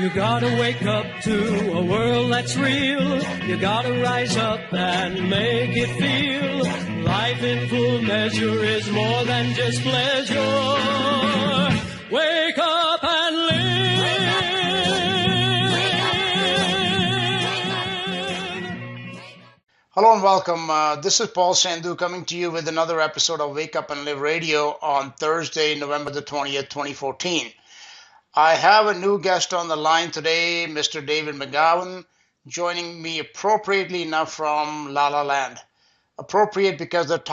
You gotta wake up to a world that's real. You gotta rise up and make it feel. Life in full measure is more than just pleasure. Wake up and live. Hello and welcome. This is Paul Sandhu coming to you with another episode of Wake Up and Live Radio on Thursday, November the 20th, 2014. I have a new guest on the line today, Mr. David McGowan, joining me appropriately enough from La La Land. Appropriate because of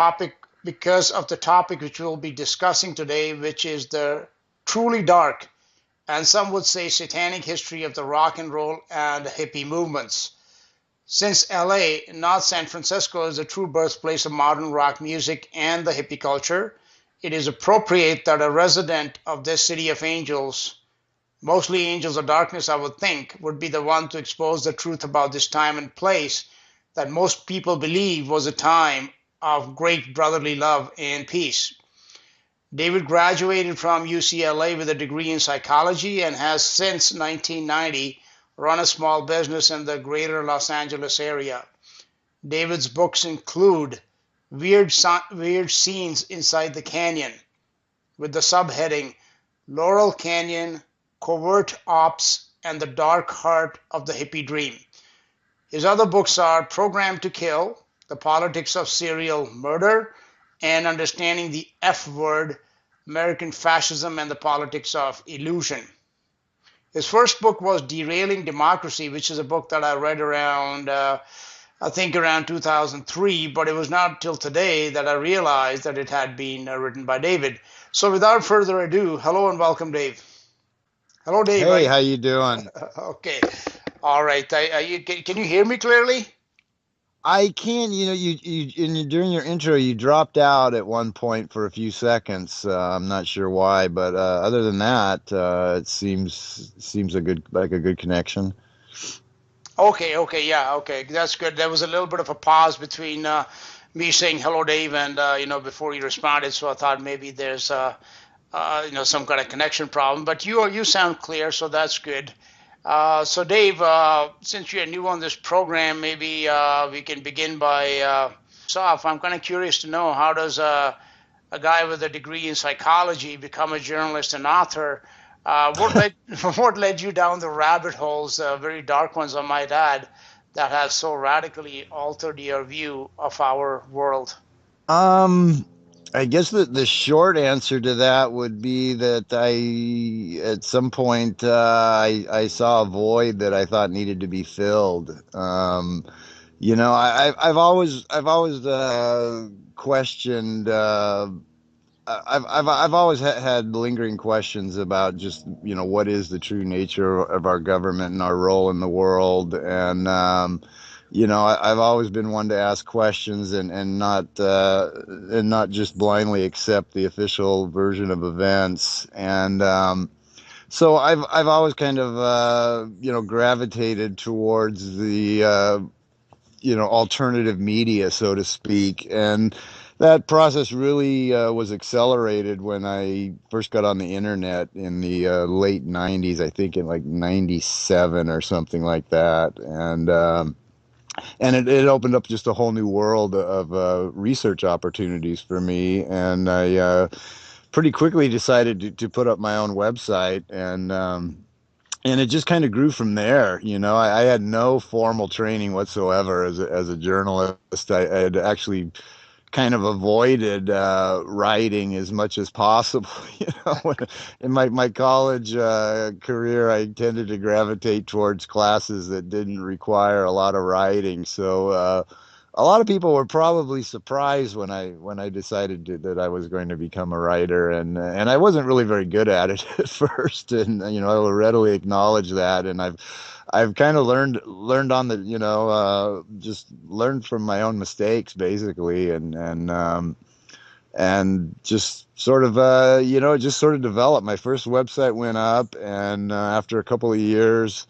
the topic which we'll be discussing today, which is the truly dark and some would say satanic history of the rock and roll and hippie movements. Since LA, not San Francisco, is the true birthplace of modern rock music and the hippie culture, it is appropriate that a resident of this city of angels, mostly angels of darkness, I would think, would be the one to expose the truth about this time and place that most people believe was a time of great brotherly love and peace. David graduated from UCLA with a degree in psychology and has since 1990 run a small business in the greater Los Angeles area. David's books include Weird Scenes Inside the Canyon, with the subheading Laurel Canyon, Covert Ops, and the Dark Heart of the Hippie Dream. His other books are Programmed to Kill, The Politics of Serial Murder, and Understanding the F Word, American Fascism and the Politics of Illusion. His first book was Derailing Democracy, which is a book that I read around 2003, but it was not until today that I realized that it had been written by David. So without further ado, hello and welcome, Dave. Hello, Dave. Hey, how you doing? Okay. All right. Can you hear me clearly? I can. During your intro, you dropped out at one point for a few seconds. I'm not sure why, but other than that, it seems a good connection. Okay. Yeah. Okay. That's good. There was a little bit of a pause between me saying hello, Dave, and before you responded. So I thought maybe there's some kind of connection problem. But you sound clear, so that's good. So Dave, since you're new on this program, maybe we can begin by I'm kind of curious to know, how does a guy with a degree in psychology become a journalist and author? What led you down the rabbit holes, very dark ones I might add, that have so radically altered your view of our world? I guess the short answer to that would be that at some point I saw a void that I thought needed to be filled. I've always questioned. I've always had lingering questions about just what is the true nature of our government and our role in the world, and I've always been one to ask questions and not just blindly accept the official version of events. And so I've always kind of gravitated towards the alternative media, so to speak. And that process really was accelerated when I first got on the internet in the late 90s, I think in like 97 or something like that. And it opened up just a whole new world of research opportunities for me. And I pretty quickly decided to put up my own website, and it just kind of grew from there. I had no formal training whatsoever as a journalist. I had actually kind of avoided writing as much as possible. In my college career, I tended to gravitate towards classes that didn't require a lot of writing. So a lot of people were probably surprised when I decided that I was going to become a writer, and I wasn't really very good at it at first, and I will readily acknowledge that. And I've kind of learned on the just learned from my own mistakes basically, and just sort of developed. My first website went up, and after a couple of years,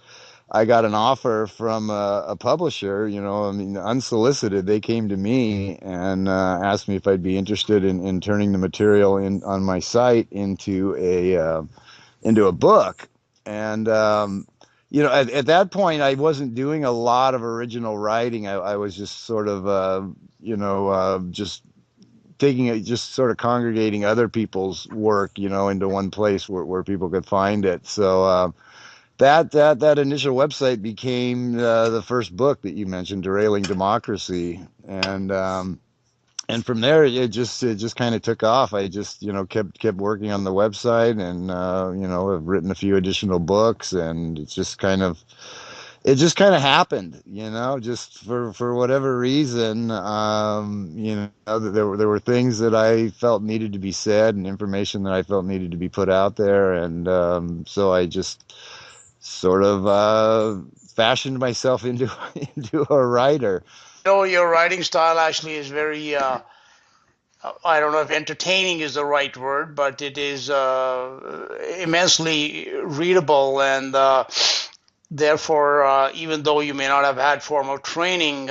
I got an offer from a publisher. Unsolicited. They came to me and asked me if I'd be interested in turning the material on my site into a book, and at that point, I wasn't doing a lot of original writing. I was just sort of, just taking it, just sort of congregating other people's work, into one place where people could find it. So that initial website became the first book that you mentioned, Derailing Democracy, and from there it just kind of took off. I just kept working on the website, and I've written a few additional books, and it just kind of happened, just for whatever reason. There were things that I felt needed to be said, and information that I felt needed to be put out there, and so I just sort of fashioned myself into into a writer. Your writing style actually is very, I don't know if entertaining is the right word, but it is immensely readable, and therefore, even though you may not have had formal training,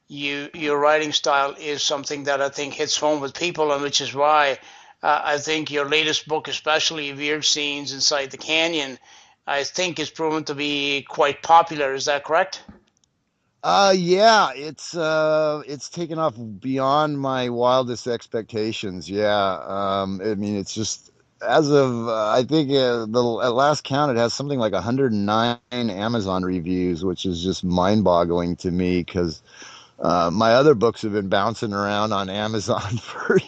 your writing style is something that I think hits home with people, and which is why I think your latest book, especially Weird Scenes Inside the Canyon, I think is proven to be quite popular. Is that correct? Yeah, it's taken off beyond my wildest expectations. Yeah. I mean, it's just as of I think at last count, it has something like 109 Amazon reviews, which is just mind-boggling to me because my other books have been bouncing around on Amazon for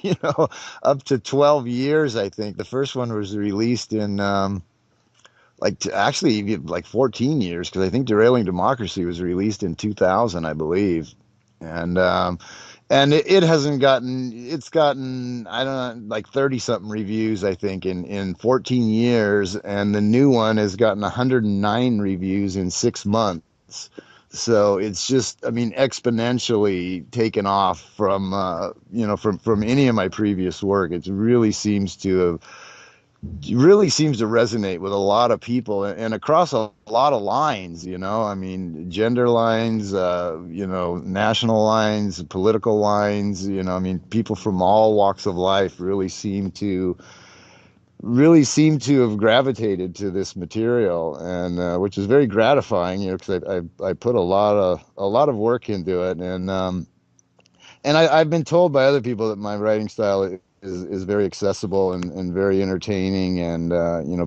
up to 12 years. I think the first one was released in actually like 14 years, because I think Derailing Democracy was released in 2000, I believe. And it hasn't gotten, it's gotten, I don't know, like 30 something reviews, I think, in 14 years. And the new one has gotten 109 reviews in 6 months. So it's just, I mean, exponentially taken off from any of my previous work. It really seems to resonate with a lot of people, and across a lot of lines, I mean, gender lines, national lines, political lines, I mean, people from all walks of life really seem to have gravitated to this material, and which is very gratifying, because I put a lot of work into it, and I've been told by other people that my writing style is very accessible and very entertaining. And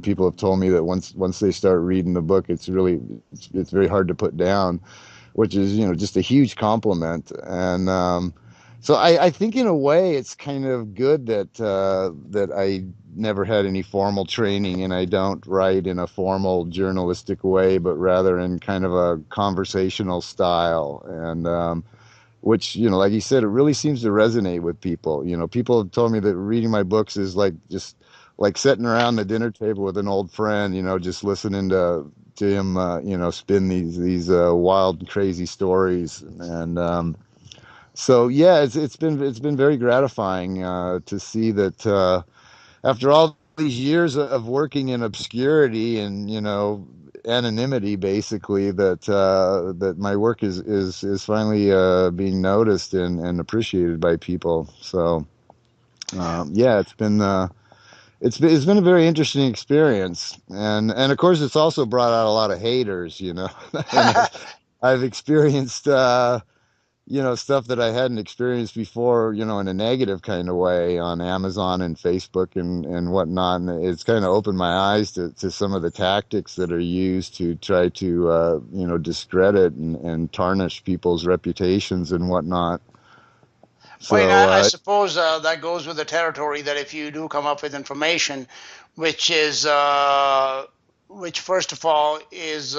people have told me that once they start reading the book, it's very hard to put down, which is just a huge compliment. And so I think in a way it's kind of good that I never had any formal training, and I don't write in a formal journalistic way, but rather in kind of a conversational style. And which, like you said, it really seems to resonate with people. People have told me that reading my books is like just like sitting around the dinner table with an old friend, just listening to him, spin these wild, crazy stories. And so yeah, it's been very gratifying to see that after all these years of working in obscurity and anonymity, basically, that my work is finally being noticed and appreciated by people. So yeah, it's been a very interesting experience, and of course it's also brought out a lot of haters, and I've experienced stuff that I hadn't experienced before, in a negative kind of way on Amazon and Facebook and whatnot. And it's kind of opened my eyes to some of the tactics that are used to try to, discredit and tarnish people's reputations and whatnot. So, Well, I suppose that goes with the territory that if you do come up with information, which is, which first of all is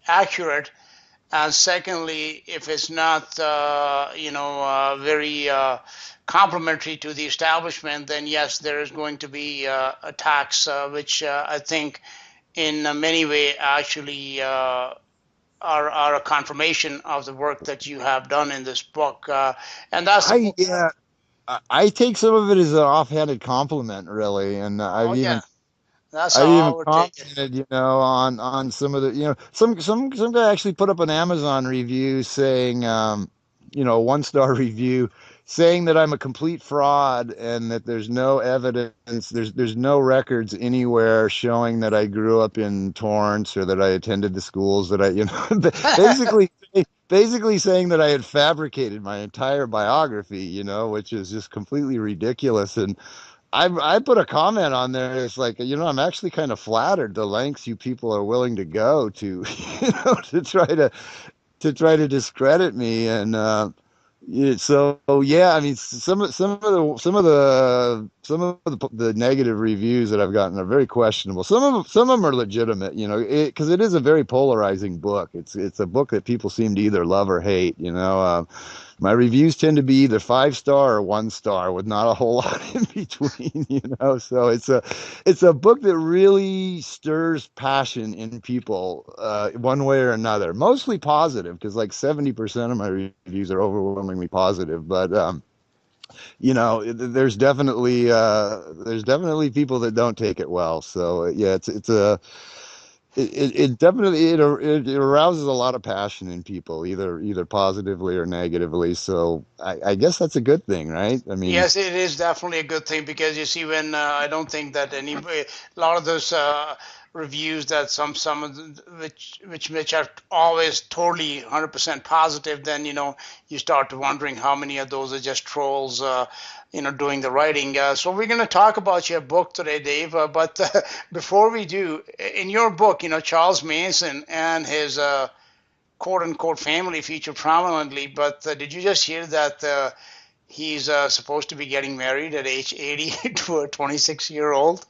accurate, and secondly, if it's not, very complimentary to the establishment, then yes, there is going to be attacks, which I think in many ways actually are a confirmation of the work that you have done in this book. And that's the, yeah, I take some of it as an offhanded compliment, really, and oh yeah, that's I've how I even would take it. commented, on some of the, some guy actually put up an Amazon review saying, a 1-star review saying that I'm a complete fraud and that there's no evidence, there's no records anywhere showing that I grew up in Torrance or that I attended the schools that basically basically saying that I had fabricated my entire biography, which is just completely ridiculous. And I put a comment on there. It's like, I'm actually kind of flattered the lengths you people are willing to go to, to try to discredit me. And yeah, so yeah, I mean, some of the negative reviews that I've gotten are very questionable. Some of them are legitimate, because it is a very polarizing book. It's a book that people seem to either love or hate. My reviews tend to be either 5-star or 1-star, with not a whole lot in between. So it's a book that really stirs passion in people, one way or another. Mostly positive, because like 70% of my reviews are overwhelmingly positive. But there's definitely people that don't take it well. So yeah, it definitely it arouses a lot of passion in people, either positively or negatively. So I guess that's a good thing, right? I mean, Yes, it is definitely a good thing, because you see, when I don't think that a lot of those reviews that some of which are always totally 100% positive, then you start wondering how many of those are just trolls, doing the writing. So we're going to talk about your book today, Dave. But before we do, in your book, Charles Manson and his quote unquote family featured prominently. But did you just hear that? He's supposed to be getting married at age 80 to a 26-year-old.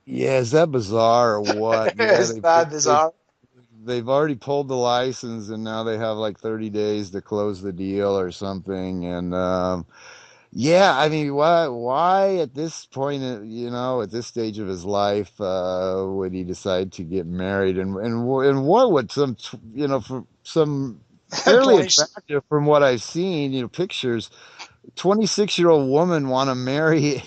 yeah, is that bizarre or what? Yeah, Is that bizarre? they've already pulled the license, and now they have like 30 days to close the deal or something. And yeah, I mean, why at this point, at this stage of his life, would he decide to get married? And what would for some fairly 20. attractive, from what I've seen, pictures, 26-year-old woman want to marry a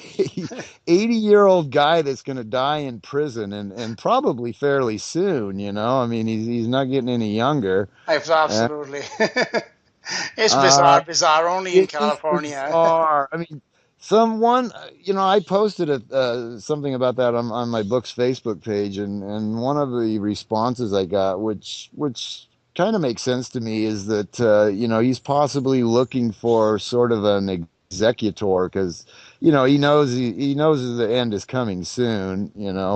80-year-old guy that's going to die in prison, and probably fairly soon, I mean, he's not getting any younger. Uh, Absolutely. It's uh, bizarre only in it is California. bizarre. I mean, I posted something about that on my book's Facebook page, and one of the responses I got, which kind of makes sense to me, is that he's possibly looking for sort of an executor, because he knows the end is coming soon,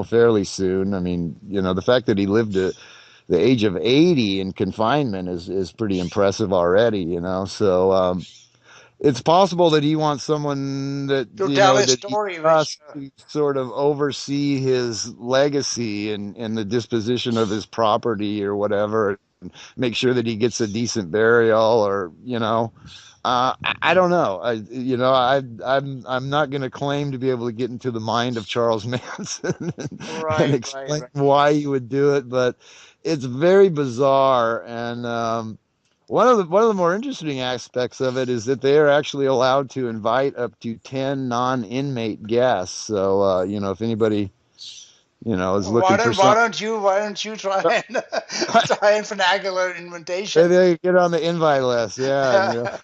fairly soon. I mean, the fact that he lived to the age of 80 in confinement is pretty impressive already. So it's possible that he wants someone that To tell his that he story, which trusts to sort of oversee his legacy and the disposition of his property or whatever, and make sure that he gets a decent burial, or I don't know. I'm not going to claim to be able to get into the mind of Charles Manson and right, right, explain right. why he would do it, but it's very bizarre. And one of the more interesting aspects of it is that they are actually allowed to invite up to 10 non-inmate guests. So if anybody is Why looking for don't why some, don't you why don't you try and try and finagle an invitation? they get on the invite list. Yeah,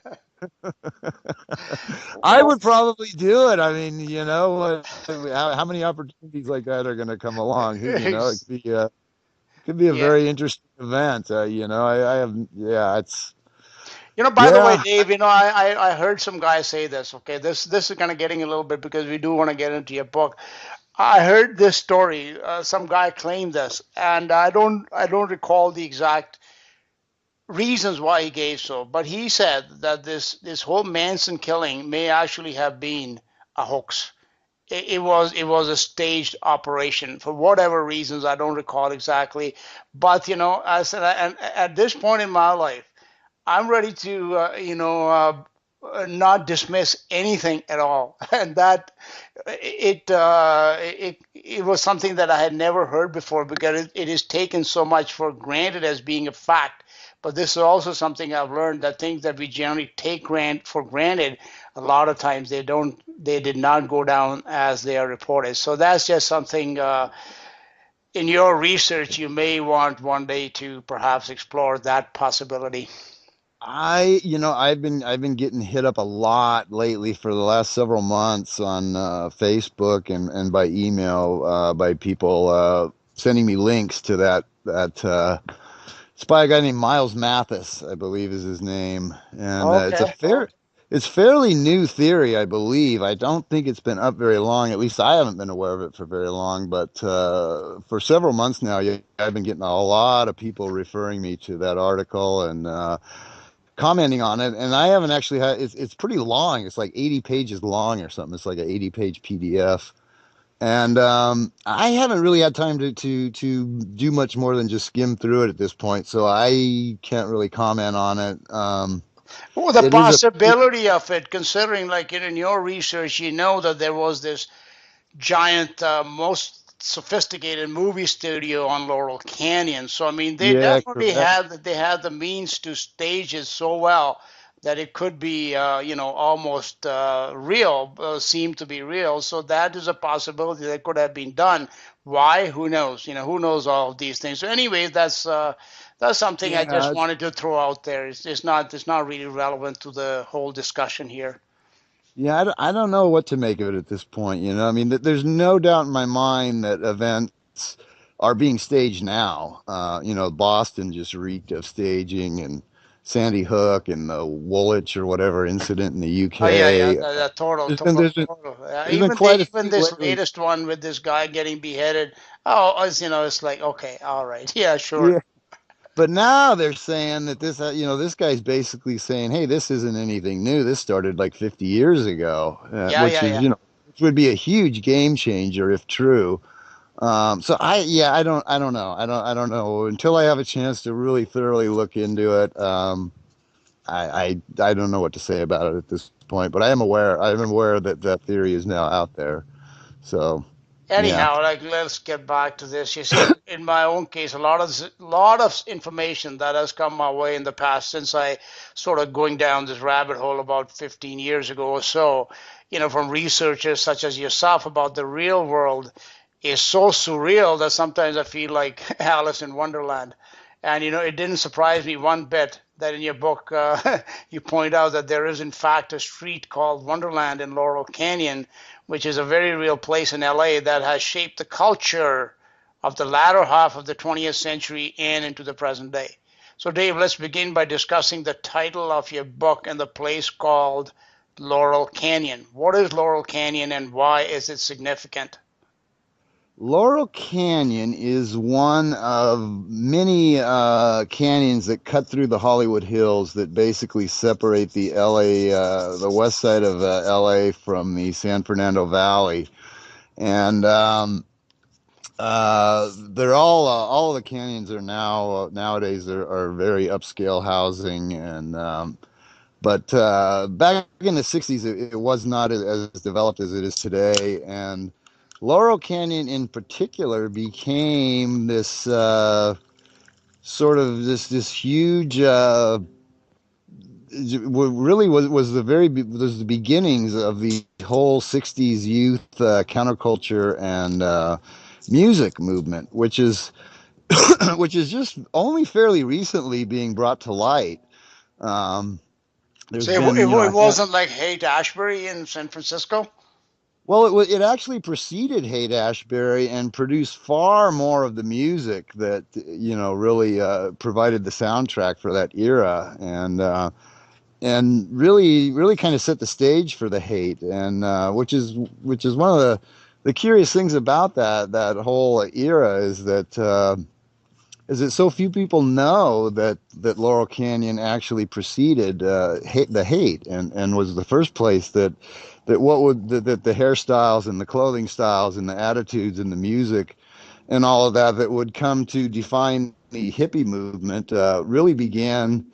I Well, would probably do it. I mean, how many opportunities like that are going to come along? It could be a yeah. very interesting event. I have, yeah, By the way, yeah. Dave, I heard some guy say this. Okay, this is kind of getting a little bit, because we do want to get into your book. I heard this story. Some guy claimed this, and I don't recall the exact reasons why he gave so, but he said that this whole Manson killing may actually have been a hoax. It was a staged operation for whatever reasons. I don't recall exactly, but I said, and at this point in my life, I'm ready to not dismiss anything at all, and that it was something that I had never heard before, because it is taken so much for granted as being a fact. But this is also something I've learned, that things that we generally take for granted, a lot of times they did not go down as they are reported. So that's just something in your research you may want one day to perhaps explore that possibility. I've been getting hit up a lot lately for the last several months on Facebook and by email by people sending me links to that it's by a guy named Miles Mathis, I believe is his name, and Okay. it's fairly new theory, I believe. I don't think it's been up very long. At least I haven't been aware of it for very long. But for several months now, I've been getting a lot of people referring me to that article and commenting on it. And I haven't actually had. It's pretty long. It's like 80 pages long or something. It's like an 80-page PDF. And I haven't really had time to do much more than just skim through it at this point, so I can't really comment on it. Well, the It is a possibility of it, considering like in your research, you know that there was this giant, most sophisticated movie studio on Laurel Canyon. So I mean, they Yeah, definitely correct. had the means to stage it so well that it could be, almost real, seem to be real. So that is a possibility that could have been done. Why? Who knows? Who knows all of these things. So, anyways, that's something I just Yeah, wanted to throw out there. It's not really relevant to the whole discussion here. yeah. I don't know what to make of it at this point. I mean, there's no doubt in my mind that events are being staged now. Boston just reeked of staging, and Sandy Hook and the Woolwich or whatever incident in the Oh yeah, yeah, UK. total, There's been total, there's been total. Yeah, there's been even quite a even few this lately. latest one with this guy getting beheaded. Oh, it's like okay, all right, yeah, sure. Yeah. But now they're saying that this guy's basically saying, "Hey, this isn't anything new. This started like 50 years ago," Yeah, which yeah, is, yeah. which would be a huge game changer if true. So I don't know. I don't know until I have a chance to really thoroughly look into it. I don't know what to say about it at this point, but I am aware that that theory is now out there. So, yeah. Anyhow, like let's get back to this. You see, in my own case, a lot of information that has come my way in the past since I sort of going down this rabbit hole about 15 years ago or so, from researchers such as yourself about the real world is so surreal that sometimes I feel like Alice in Wonderland. And it didn't surprise me one bit that in your book you point out that there is in fact a street called Wonderland in Laurel Canyon, which is a very real place in LA that has shaped the culture of the latter half of the 20th century and into the present day. So, Dave, let's begin by discussing the title of your book and the place called Laurel Canyon. What is Laurel Canyon and why is it significant? Laurel Canyon is one of many canyons that cut through the Hollywood Hills that basically separate the the west side of LA from the San Fernando Valley. And they're all of the canyons are nowadays are very upscale housing. And but back in the 60s, it was not as developed as it is today. And Laurel Canyon in particular became this sort of this huge really was the beginnings of the whole 60s youth counterculture and music movement, which is which is just only fairly recently being brought to light. Um, there's So been, it wasn't like Haight Ashbury in San Francisco? well, it actually preceded Haight-Ashbury and produced far more of the music that really provided the soundtrack for that era, and really kind of set the stage for the Haight, and which is one of the curious things about that whole era is that so few people know that Laurel Canyon actually preceded the Haight, and was the first place that the hairstyles and the clothing styles and the attitudes and the music and all of that would come to define the hippie movement really began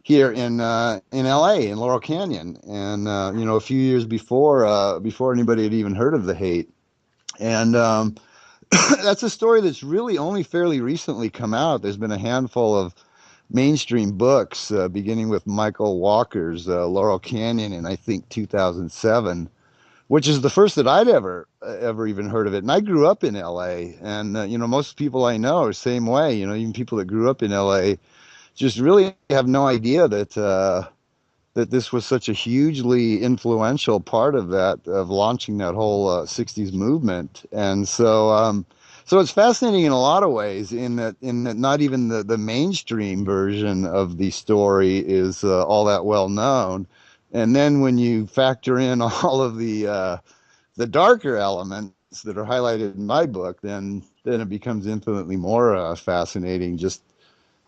here in LA in Laurel Canyon, and a few years before anybody had even heard of the Haight. And that's a story that's really only fairly recently come out. There's been a handful of mainstream books, beginning with Michael Walker's Laurel Canyon in I think 2007, which is the first that I'd ever even heard of it. And I grew up in L.A. and most people I know are the same way. Even people that grew up in L.A. just really have no idea that this was such a hugely influential part of launching that whole 60s movement. And so it's fascinating in a lot of ways in that not even the mainstream version of the story is all that well known. And then when you factor in all of the darker elements that are highlighted in my book, then it becomes infinitely more fascinating. Just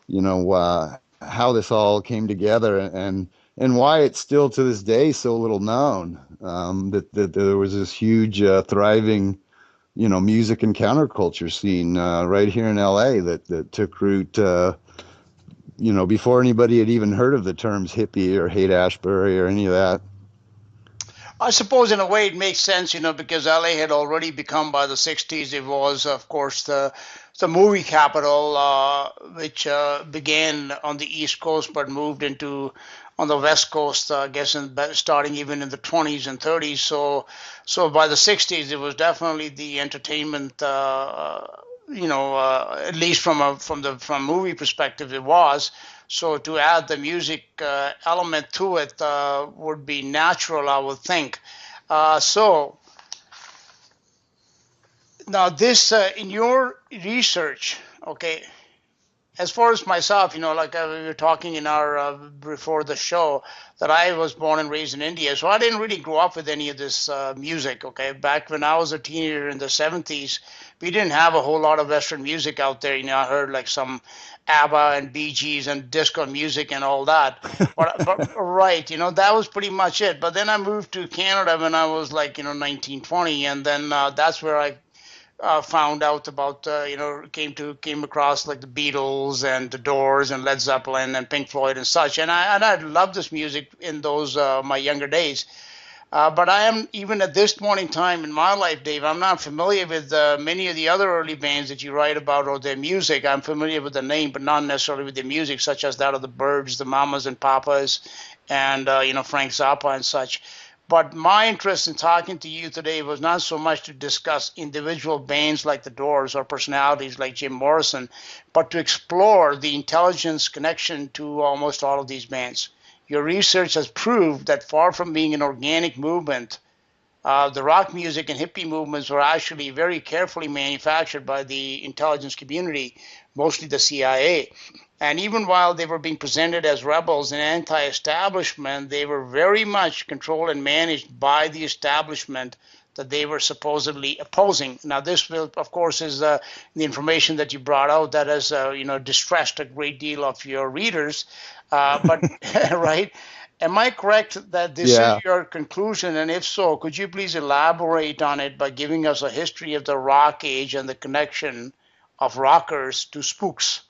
how this all came together and why it's still to this day so little known. That there was this huge thriving music and counterculture scene right here in LA that took root before anybody had even heard of the terms hippie or Haight-Ashbury or any of that. I suppose in a way it makes sense, because LA had already become by the 60s, it was, of course, the movie capital, which began on the East Coast but moved into on the West Coast, I guess, starting even in the 20s and 30s. So by the 60s, it was definitely the entertainment, at least from movie perspective, it was. So to add the music element to it would be natural, I would think. So now this, in your research, okay, as far as myself, like we were talking in our before the show, that I was born and raised in India, so I didn't really grow up with any of this music. Okay, back when I was a teenager in the 70s, we didn't have a whole lot of Western music out there. I heard like some ABBA and Bee Gees and disco music and all that. But right, that was pretty much it. But then I moved to Canada when I was like 19, 20, and then that's where I found out about came across like the Beatles and the Doors and Led Zeppelin and Pink Floyd and such, and I loved this music in those my younger days. But I am, even at this point in time in my life, Dave, I'm not familiar with many of the other early bands that you write about or their music. I'm familiar with the name, but not necessarily with their music, such as that of the Byrds, the Mamas and Papas, and Frank Zappa and such. But my interest in talking to you today was not so much to discuss individual bands like the Doors or personalities like Jim Morrison, but to explore the intelligence connection to almost all of these bands. Your research has proved that far from being an organic movement, the rock music and hippie movements were actually very carefully manufactured by the intelligence community, mostly the CIA. And even while they were being presented as rebels and anti-establishment, they were very much controlled and managed by the establishment that they were supposedly opposing. Now, this will, of course, is the information that you brought out that has, distressed a great deal of your readers. But right, am I correct that this is your conclusion? And if so, could you please elaborate on it by giving us a history of the rock age and the connection of rockers to spooks?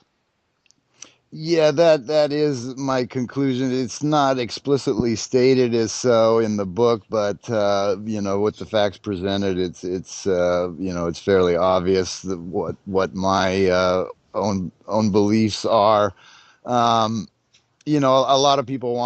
Yeah, that is my conclusion. It's not explicitly stated as so in the book, but with the facts presented, it's fairly obvious that what my own beliefs are. A lot of people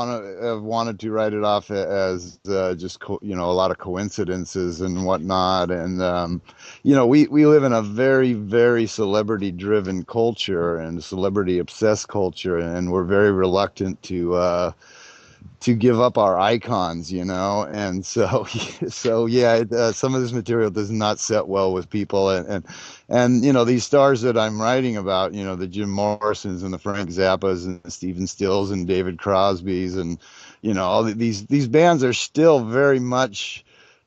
have wanted to write it off as just a lot of coincidences and whatnot, and we live in a very, very celebrity driven culture and celebrity obsessed culture, and we're very reluctant to give up our icons, and so some of this material does not set well with people, and these stars that I'm writing about, the Jim Morrisons and the Frank Zappas and the Stephen Stills and David Crosbys and all these bands are still very much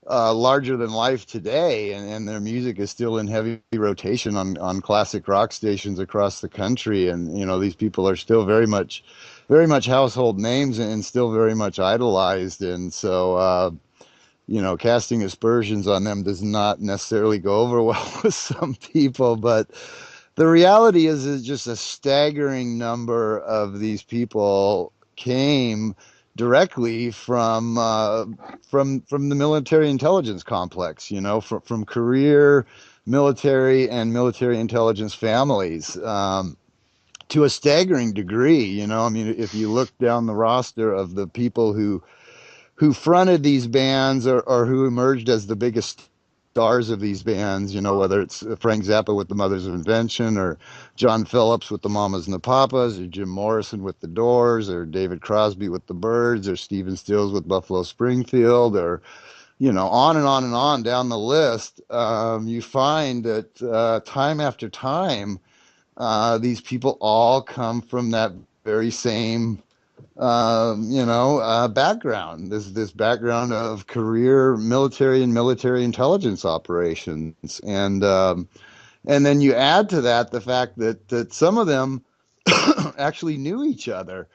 larger than life today, and their music is still in heavy rotation on classic rock stations across the country, and these people are still very much household names and still very much idolized, and so casting aspersions on them does not necessarily go over well with some people. But the reality is just a staggering number of these people came directly from the military intelligence complex, from career military and military intelligence families. To a staggering degree, if you look down the roster of the people who fronted these bands or who emerged as the biggest stars of these bands, whether it's Frank Zappa with the Mothers of Invention, or John Phillips with the Mamas and the Papas, or Jim Morrison with the Doors, or David Crosby with the Byrds, or Stephen Stills with Buffalo Springfield, or on and on and on down the list. You find that time after time, these people all come from that very same background, this background of career military and military intelligence operations. And then you add to that the fact that some of them actually knew each other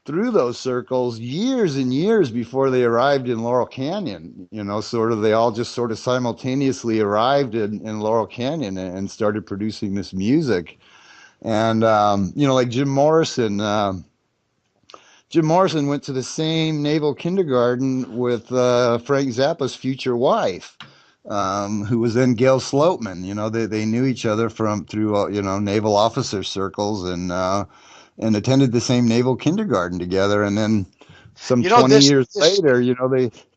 through those circles years and years before they arrived in Laurel Canyon. They all just sort of simultaneously arrived in Laurel Canyon and started producing this music. And, like Jim Morrison went to the same naval kindergarten with Frank Zappa's future wife, who was then Gail Sloatman. They knew each other through naval officer circles and attended the same naval kindergarten together. And then some 20 years later,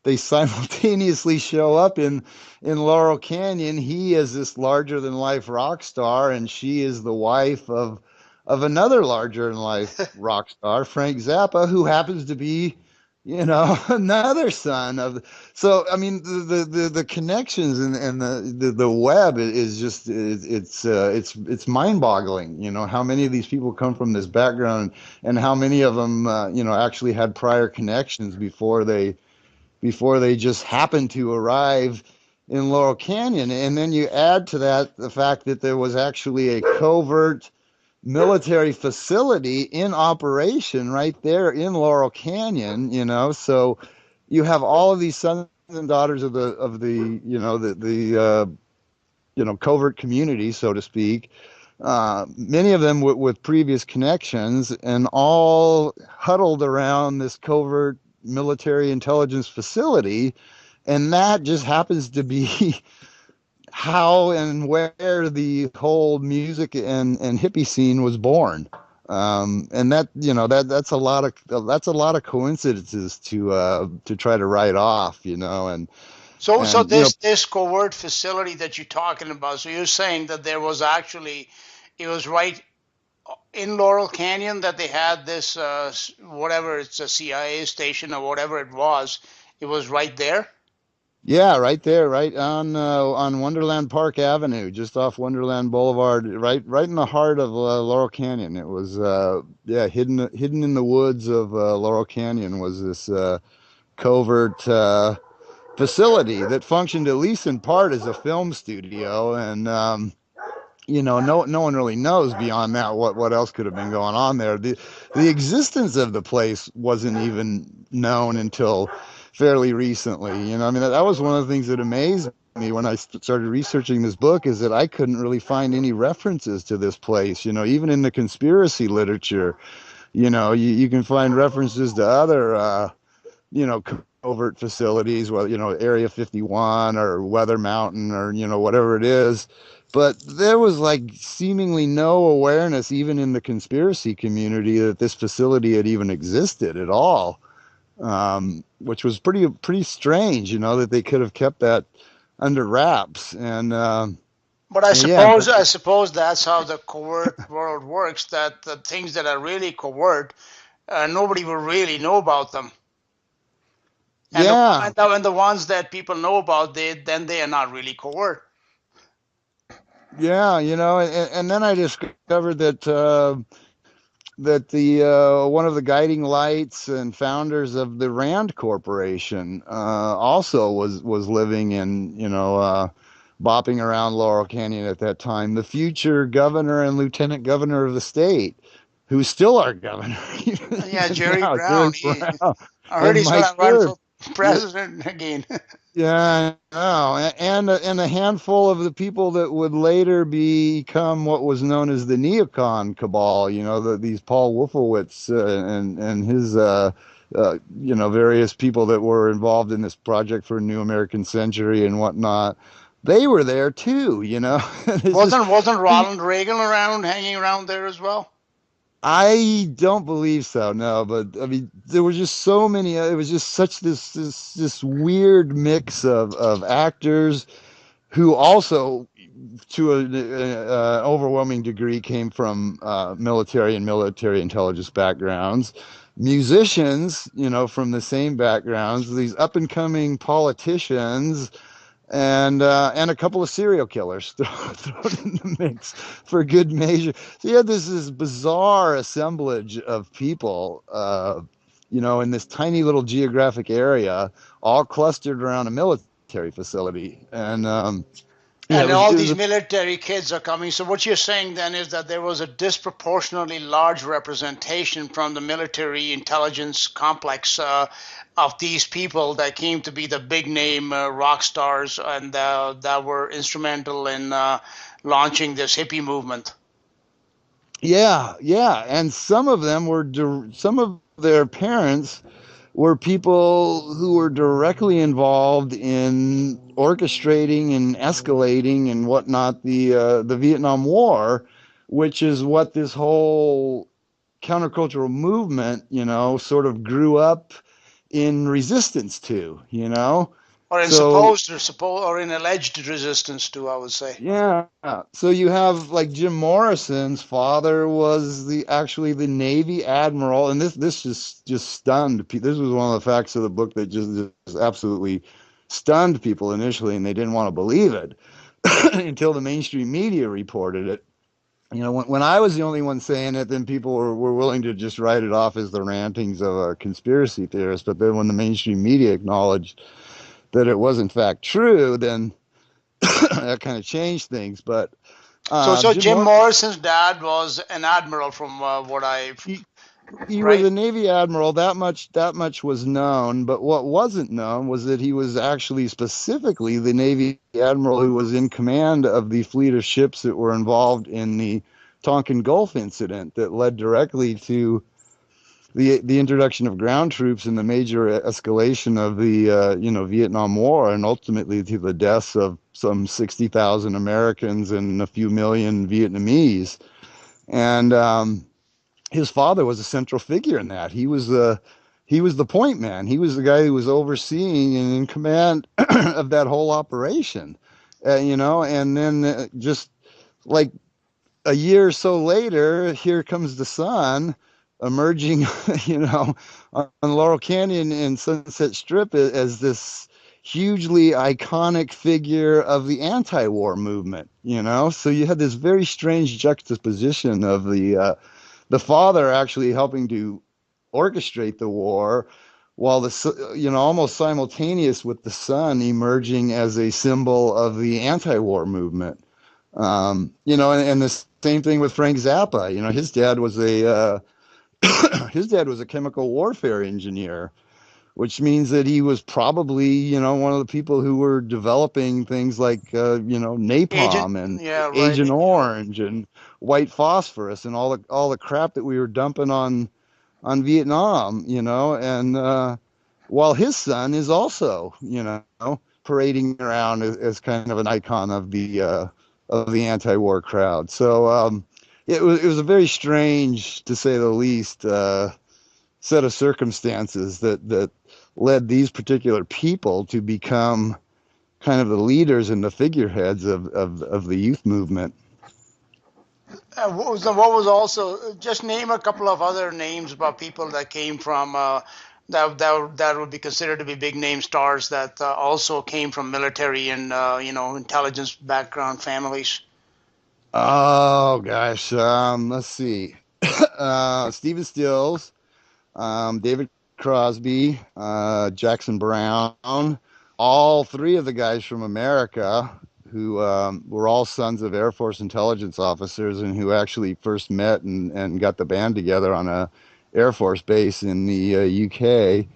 they simultaneously show up in Laurel Canyon. He is this larger than life rock star, and she is the wife of another larger than life rock star, Frank Zappa, who happens to be, another son of. So I mean, the connections and the web is just it's mind-boggling. How many of these people come from this background, and how many of them actually had prior connections before they just happened to arrive in Laurel Canyon. And then you add to that the fact that there was actually a covert military facility in operation right there in Laurel Canyon, so you have all of these sons and daughters of the covert community, so to speak, many of them with previous connections, and all huddled around this covert military intelligence facility. And that just happens to be how and where the whole music and hippie scene was born. And that, that's a lot of coincidences to try to write off, and so this covert facility that you're talking about, so you're saying that there was actually, it was right in Laurel Canyon that they had this whatever, it's a CIA station or whatever it was right there? Yeah, right there, right on Wonderland Park Avenue, just off Wonderland Boulevard, right in the heart of Laurel Canyon. It was hidden in the woods of Laurel Canyon was this covert facility that functioned at least in part as a film studio. And no one really knows beyond that what else could have been going on there. The existence of the place wasn't even known until fairly recently. That was one of the things that amazed me when I started researching this book, is that I couldn't really find any references to this place. Even in the conspiracy literature, you can find references to other, covert facilities, Area 51 or Weather Mountain or, whatever it is. But there was seemingly no awareness, even in the conspiracy community, that this facility had even existed at all. Which was pretty strange, that they could have kept that under wraps. And but I suppose that's how the covert world works. That the things that are really covert, nobody will really know about them. And the ones that people know about, they are not really covert. Yeah, and then I discovered that the one of the guiding lights and founders of the Rand Corporation also was living in, bopping around Laurel Canyon at that time. The future governor and lieutenant governor of the state, who's still our governor. Yeah, Jerry Brown. I heard he's going to run for president again. Yeah, I know. And a handful of the people that would later become what was known as the neocon cabal, these Paul Wolfowitz and his, various people that were involved in this project for a new American century and whatnot. They were there too, Wasn't Ronald Reagan hanging around there as well? I don't believe so, no. But I mean, there were just so many. It was just such this weird mix of actors who also, to an overwhelming degree, came from military and military intelligence backgrounds. Musicians, from the same backgrounds. These up and coming politicians, and a couple of serial killers thrown in the mix for good measure. So you had this bizarre assemblage of people, in this tiny little geographic area, all clustered around a military facility, and And it all was these military kids are coming. So what you're saying then is that there was a disproportionately large representation from the military intelligence complex of these people that came to be the big name rock stars and that were instrumental in launching this hippie movement. yeah, and some of them were some of their parents were people who were directly involved in orchestrating and escalating and whatnot the Vietnam War, which is what this whole countercultural movement, sort of grew up in resistance to, Or in So or in alleged resistance to, I would say. yeah. So you have like Jim Morrison's father was actually the Navy admiral, and this just stunned people. This was one of the facts of the book that just absolutely stunned people initially, and they didn't want to believe it until the mainstream media reported it. When I was the only one saying it, then people were willing to just write it off as the rantings of a conspiracy theorist. But then when the mainstream media acknowledged that it was in fact true, then that kind of changed things. But So Jim Morrison's dad was an admiral, from what I've he was right. a Navy admiral. That much was known. But what wasn't known was that he was actually specifically the Navy admiral who was in command of the fleet of ships that were involved in the Tonkin Gulf incident that led directly to the introduction of ground troops and the major escalation of the Vietnam War, and ultimately to the deaths of some 60,000 Americans and a few million Vietnamese. And his father was a central figure in that. He was the point man. He was the guy who was overseeing and in command of that whole operation. And then just like a year or so later, here comes the son emerging, on Laurel Canyon and Sunset Strip as this hugely iconic figure of the anti-war movement. So you had this very strange juxtaposition of the father actually helping to orchestrate the war, while almost simultaneous with the son emerging as a symbol of the anti-war movement. And the same thing with Frank Zappa. His dad was a chemical warfare engineer, which means that he was probably, one of the people who were developing things like, napalm and Agent Orange and white phosphorus and all the crap that we were dumping on Vietnam, and while his son is also, parading around as kind of an icon of the anti-war crowd. So it was a very strange, to say the least, set of circumstances that led these particular people to become kind of the leaders and the figureheads of the youth movement. What was also, just name a couple of other names about people that came from that would be considered to be big name stars that also came from military and intelligence background families. Oh gosh, let's see. Stephen Stills, David Crosby, Jackson Brown, all three of the guys from America who were all sons of Air Force intelligence officers and who actually first met and got the band together on a Air Force base in the UK.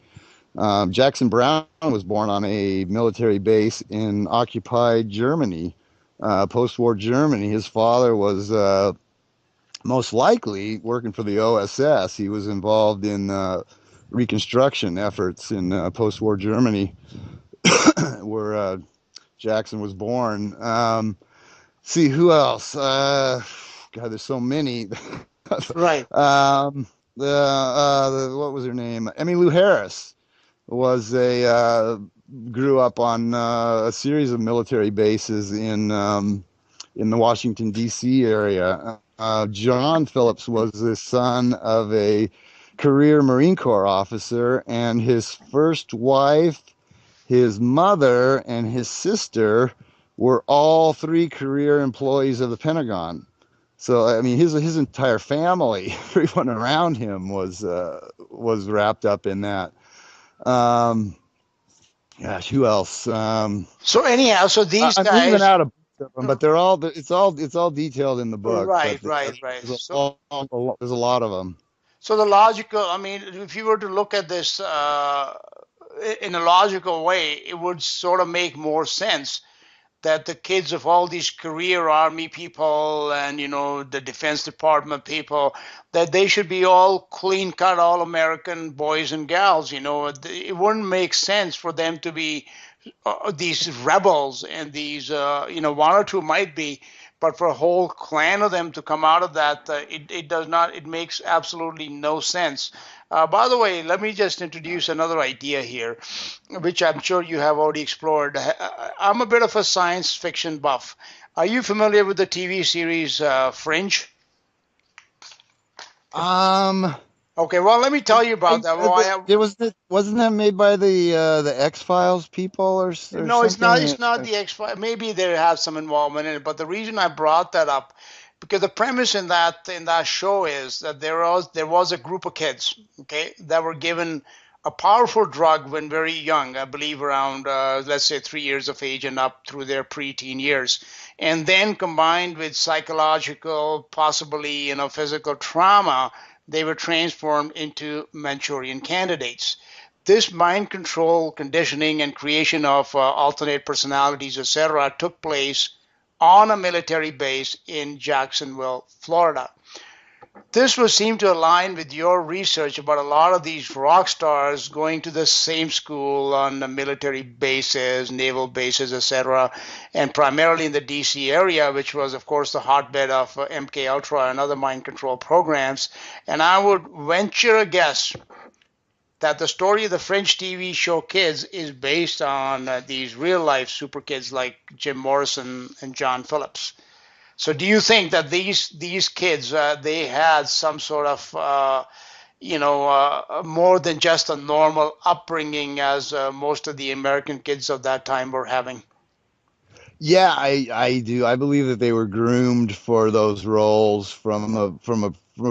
Jackson Brown was born on a military base in occupied Germany, post-war Germany. His father was most likely working for the OSS. He was involved in reconstruction efforts in post-war Germany, where Jackson was born. See, who else? God, there's so many. Right. What was her name? Emmylou Harris was a grew up on a series of military bases in the Washington D.C. area. John Phillips was the son of a career Marine Corps officer, and his first wife, his mother, and his sister were all three career employees of the Pentagon. So I mean, his entire family, everyone around him was wrapped up in that. Um, Gosh, who else? So anyhow, so these I'm leaving guys, out a bunch of them, but they're all it's all detailed in the book. But right. there's a lot of them. So the logical, I mean, if you were to look at this in a logical way, it would sort of make more sense that the kids of all these career army people and the defense department people, that they should be all clean cut, all American boys and gals. It wouldn't make sense for them to be these rebels, and these one or two might be, but for a whole clan of them to come out of that, it does not, it makes absolutely no sense. By the way, let me just introduce another idea here, which I'm sure you have already explored. I'm a bit of a science fiction buff. Are you familiar with the TV series Fringe? Um, Okay, well, let me tell you about that. Well, wasn't that made by the X-Files people or no, it's not. something? It's not the X. Maybe they have some involvement in it, but the reason I brought that up, because the premise in that show is that there was a group of kids, okay, that were given a powerful drug when very young. I believe around let's say 3 years of age and up through their preteen years, and then combined with psychological, possibly physical trauma, they were transformed into Manchurian candidates. This mind control, conditioning, and creation of alternate personalities, etc., took place on a military base in Jacksonville, Florida. This would seem to align with your research about a lot of these rock stars going to the same school on the military bases, naval bases, etc., and primarily in the DC area, which was, of course, the hotbed of MK Ultra and other mind control programs. And I would venture a guess that the story of the French TV show Kids is based on these real life super kids like Jim Morrison and John Phillips. So do you think that these kids they had some sort of more than just a normal upbringing as most of the American kids of that time were having? Yeah, I do. I believe that they were groomed for those roles from a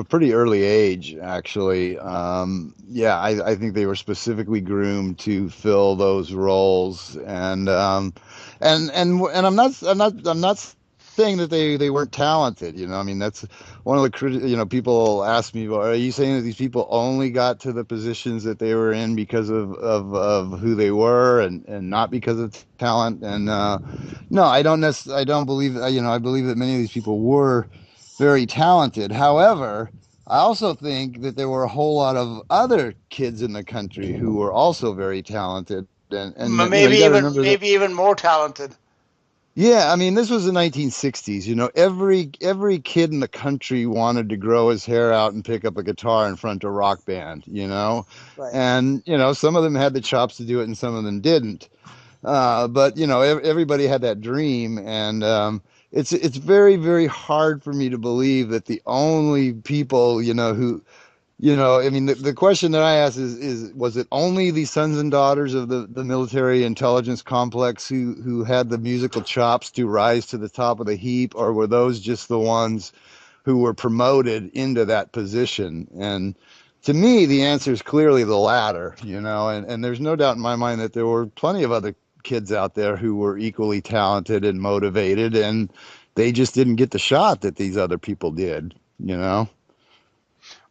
pretty early age, actually. Yeah, I think they were specifically groomed to fill those roles, and I'm not saying that they weren't talented. I mean, that's one of the people ask me, well, are you saying that these people only got to the positions that they were in because of who they were and not because of talent? And no, I don't believe, I believe that many of these people were very talented. However, I also think that there were a whole lot of other kids in the country who were also very talented. And Maybe you got to even remember that. maybe even more talented. Yeah, I mean, this was the 1960s. Every kid in the country wanted to grow his hair out and pick up a guitar in front of a rock band. Right. And some of them had the chops to do it, and some of them didn't. But everybody had that dream, and it's very, very hard for me to believe that the only people who I mean, the question that I ask is was it only the sons and daughters of the military intelligence complex who had the musical chops to rise to the top of the heap, or were those just the ones who were promoted into that position? And to me, the answer is clearly the latter. And there's no doubt in my mind that there were plenty of other kids out there who were equally talented and motivated, and they just didn't get the shot that these other people did.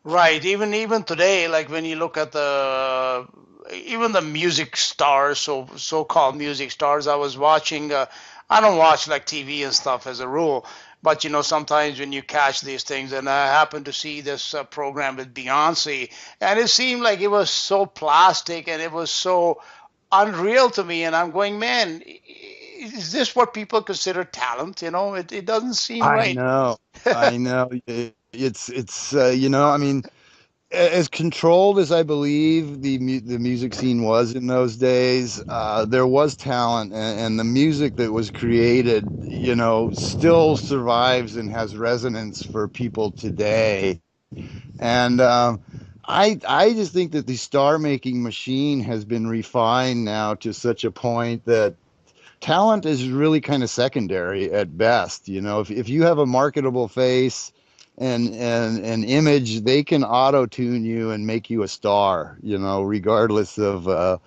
Right. Even today, like when you look at even the music stars, so-called music stars, I was watching. I don't watch like TV and stuff as a rule, but sometimes when you catch these things, and I happened to see this program with Beyonce, and it seemed like it was so plastic and it was so unreal to me, and I'm going, man, is this what people consider talent? It doesn't seem I right. know, I know. It's I mean, as controlled as I believe the music scene was in those days, there was talent, and the music that was created, still survives and has resonance for people today. And I just think that the star making machine has been refined now to such a point that talent is really kind of secondary at best. If you have a marketable face and an image, they can auto tune you and make you a star, regardless of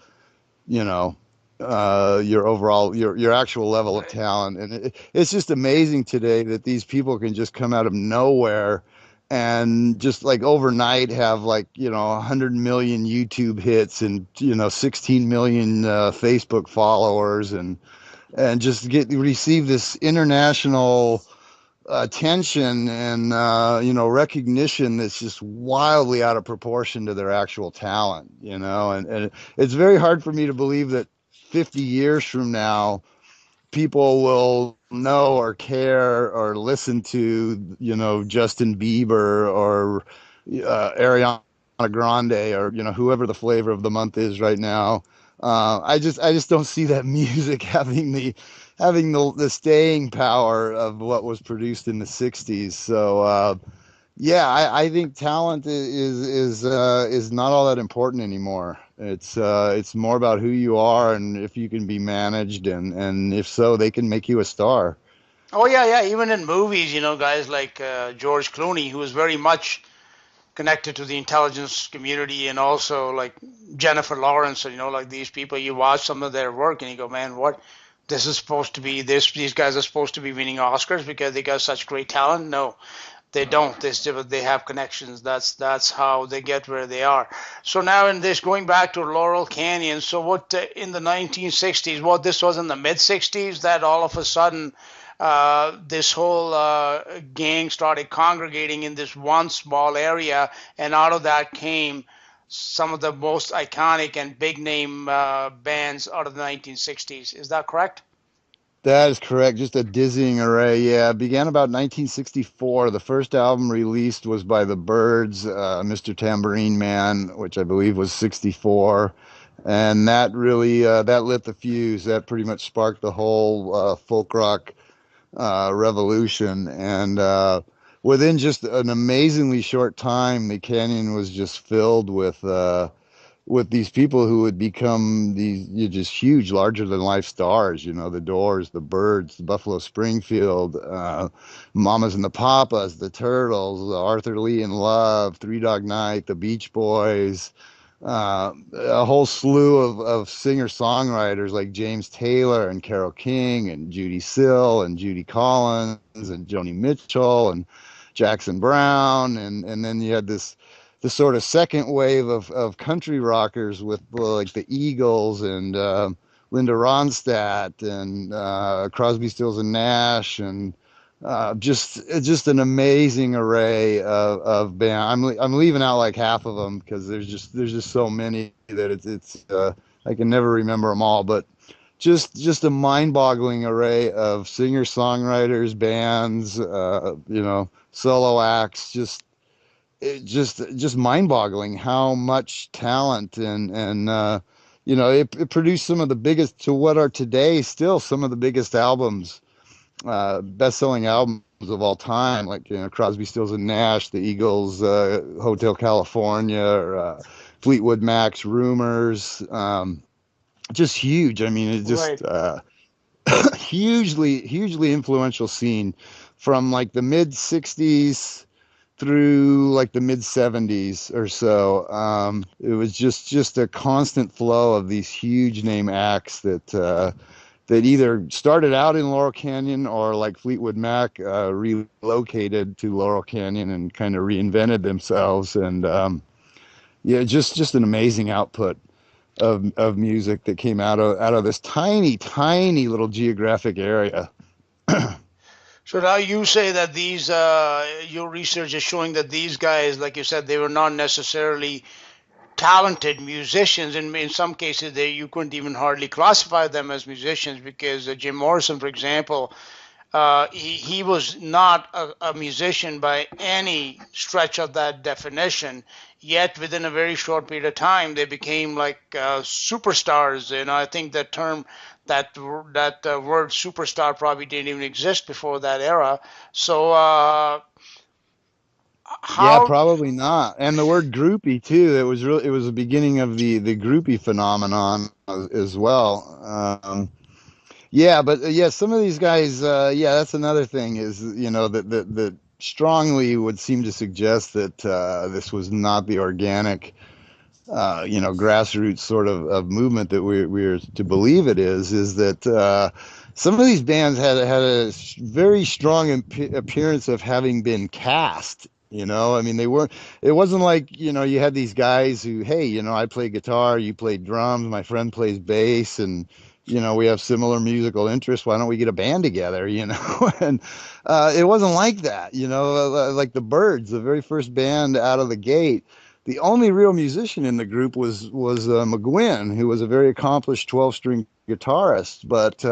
you know your overall your actual level of talent. And it's just amazing today that these people can just come out of nowhere and just like overnight have, like, 100 million YouTube hits and 16 million Facebook followers, and just receive this international attention and recognition that's just wildly out of proportion to their actual talent. And it's very hard for me to believe that 50 years from now people will know or care or listen to Justin Bieber or Ariana Grande, or whoever the flavor of the month is right now. I just don't see that music having the staying power of what was produced in the 60s. So yeah, I think talent is not all that important anymore. It's more about who you are and if you can be managed, and if so, they can make you a star. Oh yeah, yeah. Even in movies, guys like George Clooney, who was very much connected to the intelligence community, and also like Jennifer Lawrence, like these people. You watch some of their work and you go, man, what? This is supposed to be this. These guys are supposed to be winning Oscars because they got such great talent. No, they don't. They have connections. That's how they get where they are. So now in this, going back to Laurel Canyon. So what in the 1960s? What, this was in the mid 60s that all of a sudden this whole gang started congregating in this one small area, and out of that came some of the most iconic and big name bands out of the 1960s. Is that correct? That is correct. Just a dizzying array. Yeah, it began about 1964. The first album released was by the Byrds, Mr. Tambourine Man, which I believe was 64. And that really that lit the fuse. That pretty much sparked the whole folk rock revolution. And within just an amazingly short time, the canyon was just filled with these people who would become these, just huge, larger than life stars. The Doors, the Byrds, the Buffalo Springfield, Mamas and the Papas, the Turtles, Arthur Lee and Love, Three Dog Night, the Beach Boys, a whole slew of singer-songwriters like James Taylor and Carole King and Judy Sill and Judy Collins and Joni Mitchell and Jackson Brown, and then you had the sort of second wave of country rockers with like the Eagles and Linda Ronstadt and Crosby, Stills and Nash, and just an amazing array of band. I'm leaving out like half of them because there's just so many that it's I can never remember them all, but just a mind-boggling array of singer-songwriters, bands, solo acts, just mind-boggling how much talent and it produced some of the biggest, to what are today still some of the biggest albums, best-selling albums of all time, like Crosby, Stills and Nash, the Eagles, Hotel California, or, Fleetwood Mac's Rumors, just huge. I mean, it just Right. hugely influential scene from like the mid 60s through like the mid 70s or so. It was just a constant flow of these huge name acts that either started out in Laurel Canyon or, like Fleetwood Mac, relocated to Laurel Canyon and kind of reinvented themselves. And yeah, just an amazing output of music that came out of this tiny little geographic area. So now you say that these, your research is showing that these guys, like you said, they were not necessarily talented musicians. In some cases, you couldn't even hardly classify them as musicians because Jim Morrison, for example, He was not a musician by any stretch of that definition. Yet within a very short period of time, they became like superstars. I think that term, that word superstar probably didn't even exist before that era. So Yeah, how probably not. And the word groupie too. It was the beginning of the groupie phenomenon as well. Yeah, but yeah, some of these guys, yeah, that's another thing is, that strongly would seem to suggest that this was not the organic, grassroots sort of movement that we're to believe it is that some of these bands had a very strong appearance of having been cast. I mean, they weren't. It wasn't like you had these guys who, hey, I play guitar, you play drums, my friend plays bass, and we have similar musical interests. Why don't we get a band together? And it wasn't like that. Like the Byrds, the very first band out of the gate, the only real musician in the group was McGowan, who was a very accomplished 12-string guitarist, but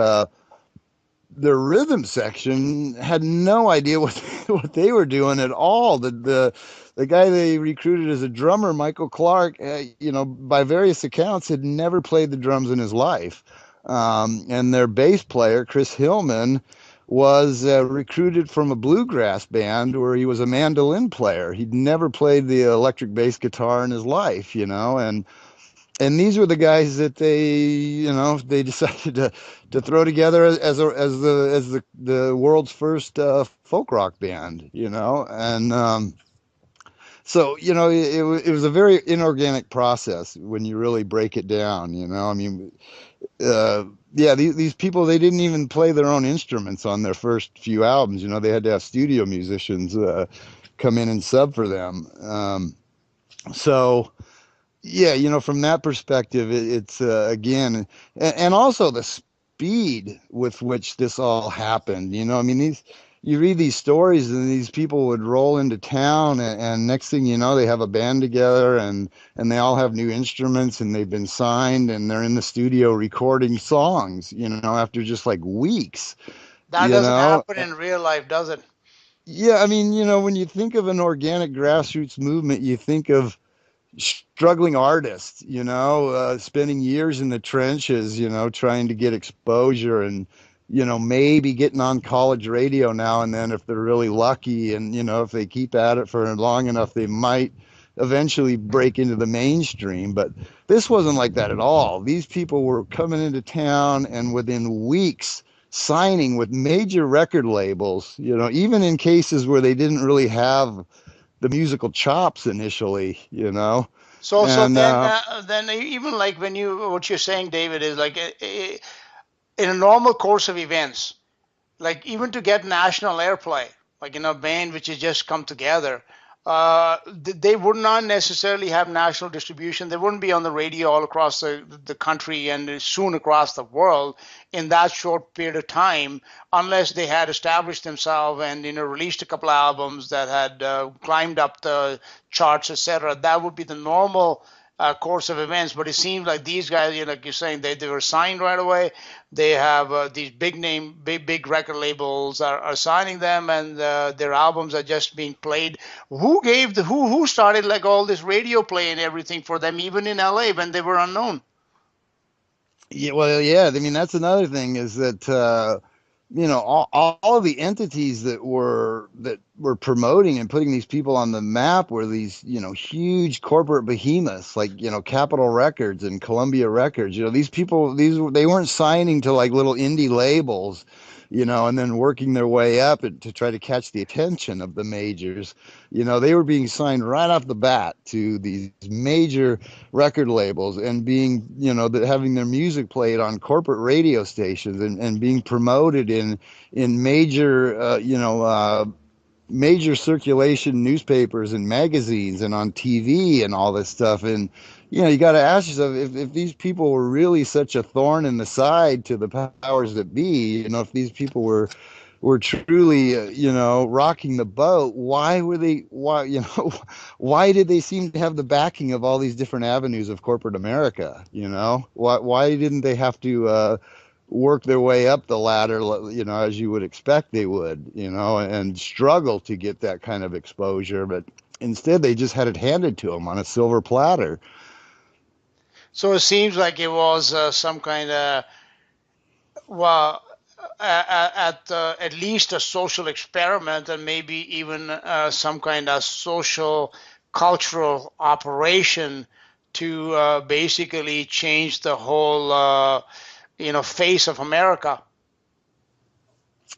the rhythm section had no idea what they were doing at all. The guy they recruited as a drummer, Michael Clark, by various accounts, had never played the drums in his life. And their bass player, Chris Hillman, was recruited from a bluegrass band where he was a mandolin player. He'd never played the electric bass guitar in his life, and these were the guys that they decided to throw together as the world's first folk rock band, and so it was a very inorganic process when you really break it down. I mean, yeah, these people, they didn't even play their own instruments on their first few albums. They had to have studio musicians come in and sub for them. So yeah, from that perspective, it's again, and also the speed with which this all happened. I mean, you read these stories, and these people would roll into town, and next thing you know, they have a band together, and they all have new instruments, and they've been signed, and they're in the studio recording songs. After just like weeks. that You doesn't know, happen in real life, does it? yeah. I mean, when you think of an organic grassroots movement, you think of struggling artists, spending years in the trenches, trying to get exposure and, maybe getting on college radio now and then if they're really lucky. And, if they keep at it for long enough, they might eventually break into the mainstream. But this wasn't like that at all. These people were coming into town and within weeks signing with major record labels, even in cases where they didn't really have the musical chops initially, So and then even like what you're saying, David, is like in a normal course of events, like even to get national airplay, like in a band which has just come together, they would not necessarily have national distribution. They wouldn't be on the radio all across the country and soon across the world in that short period of time, unless they had established themselves and released a couple of albums that had climbed up the charts, etc. That would be the normal course of events. But it seems like these guys, like you're saying, they were signed right away. They have these big record labels are signing them, and their albums are just being played. Who started like all this radio play and everything for them, even in LA when they were unknown? yeah, well, yeah. I mean, that's another thing is that all the entities that were promoting and putting these people on the map were these huge corporate behemoths like Capitol Records and Columbia Records. These people, they weren't signing to like little indie labels, and then working their way up to try to catch the attention of the majors. They were being signed right off the bat to these major record labels and being, having their music played on corporate radio stations and being promoted in major, major circulation newspapers and magazines and on TV and all this stuff. And, you got to ask yourself if these people were really such a thorn in the side to the powers that be, if these people were truly, rocking the boat, why did they seem to have the backing of all these different avenues of corporate America? Why didn't they have to, work their way up the ladder, as you would expect they would, and struggle to get that kind of exposure. But instead, they just had it handed to them on a silver platter. So it seems like it was some kind of, well, at least a social experiment, and maybe even some kind of social cultural operation to basically change the whole face of America.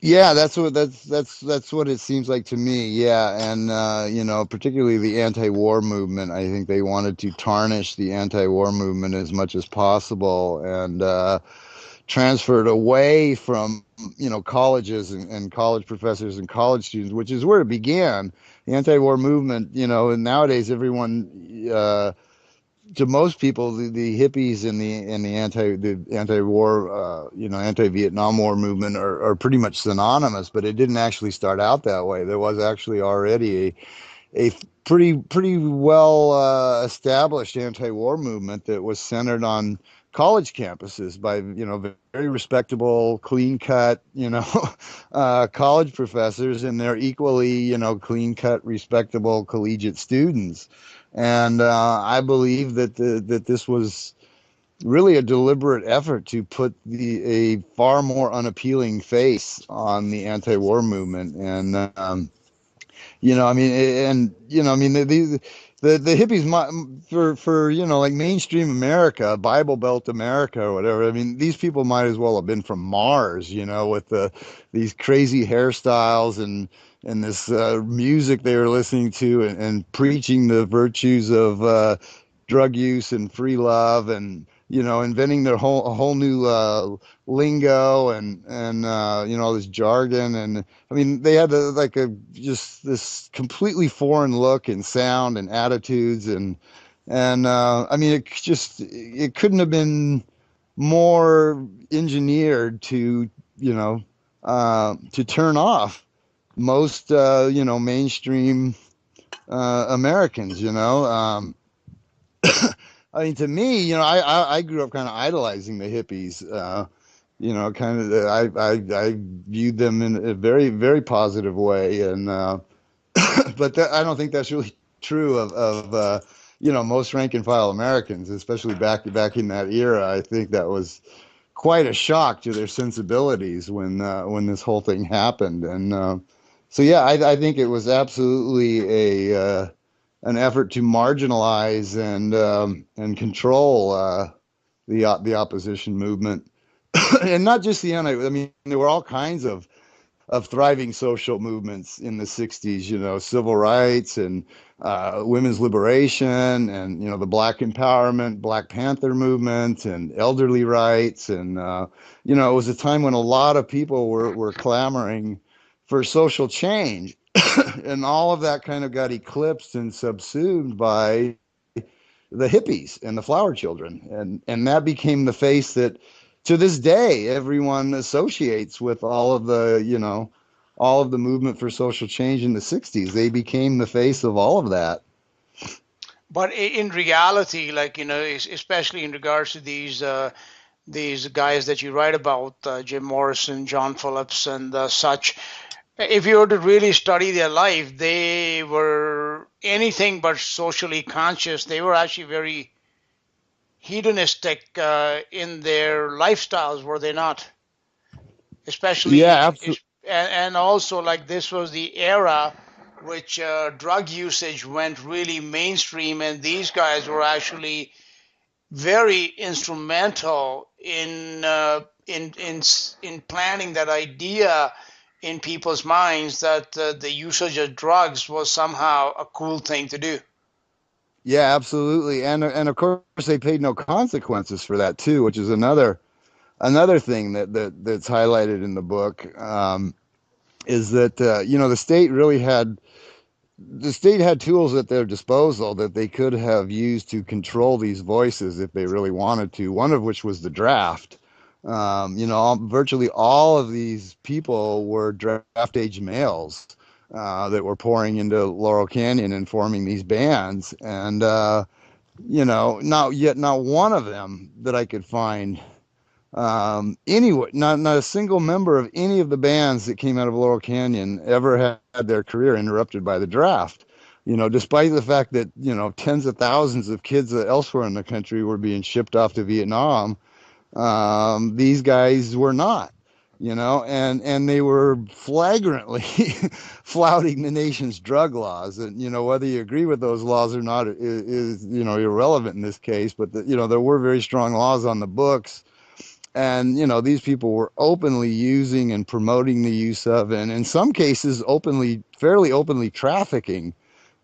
Yeah, that's what it seems like to me. Yeah, and particularly the anti-war movement. I think they wanted to tarnish the anti-war movement as much as possible, and transfer it away from colleges and college professors and college students, which is where it began. The anti-war movement, and nowadays everyone. To most people, the hippies and the anti-war, anti-Vietnam War movement are pretty much synonymous, but it didn't actually start out that way. There was actually already a pretty well established anti-war movement that was centered on college campuses by very respectable, clean-cut college professors, and they're equally clean-cut, respectable collegiate students. And I believe that that this was really a deliberate effort to put a far more unappealing face on the anti-war movement. And the hippies for like mainstream America, Bible Belt America or whatever. I mean, these people might as well have been from Mars, with these crazy hairstyles and this music they were listening to, and preaching the virtues of drug use and free love, and inventing a whole new lingo and all this jargon. And I mean, they had just this completely foreign look and sound and attitudes, and I mean, it couldn't have been more engineered to to turn off most mainstream Americans. I mean, to me, I grew up kind of idolizing the hippies. I viewed them in a very, very positive way, and but I don't think that's really true of most rank and file Americans, especially back in that era. I think that was quite a shock to their sensibilities when this whole thing happened. And so yeah, I think it was absolutely an effort to marginalize and control the opposition movement, and not just the anti. I mean, there were all kinds of thriving social movements in the 60s, civil rights and women's liberation, and the Black empowerment, Black Panther movement, and elderly rights. And it was a time when a lot of people were clamoring for social change. And all of that kind of got eclipsed and subsumed by the hippies and the flower children, and that became the face that to this day everyone associates with all of the movement for social change in the 60s. They became the face of all of that. But in reality, especially in regards to these guys that you write about, Jim Morrison, John Phillips, and such, if you were to really study their life, they were anything but socially conscious. They were actually very hedonistic in their lifestyles, were they not? Especially, yeah, absolutely. And also, this was the era which drug usage went really mainstream, and these guys were actually very instrumental in planning that idea in people's minds that the usage of drugs was somehow a cool thing to do. Yeah, absolutely. And of course they paid no consequences for that too, which is another thing that's highlighted in the book, is that the state had tools at their disposal that they could have used to control these voices if they really wanted to. One of which was the draft. Virtually all of these people were draft age males that were pouring into Laurel Canyon and forming these bands. And not one of them that I could find Anyway, not a single member of any of the bands that came out of Laurel Canyon ever had their career interrupted by the draft. Despite the fact that, tens of thousands of kids elsewhere in the country were being shipped off to Vietnam, these guys were not, and they were flagrantly flouting the nation's drug laws. And, whether you agree with those laws or not is irrelevant in this case. But, there were very strong laws on the books. And, these people were openly using and promoting the use of, and in some cases, fairly openly trafficking,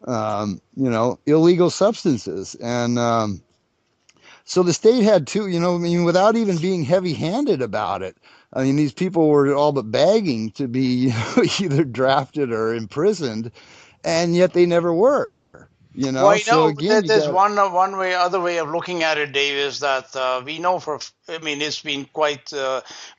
illegal substances. And so the state had to, without even being heavy-handed about it. I mean, these people were all but begging to be either drafted or imprisoned, and yet they never were. Well, So again, there's other way of looking at it, Dave, is that we know I mean, it's been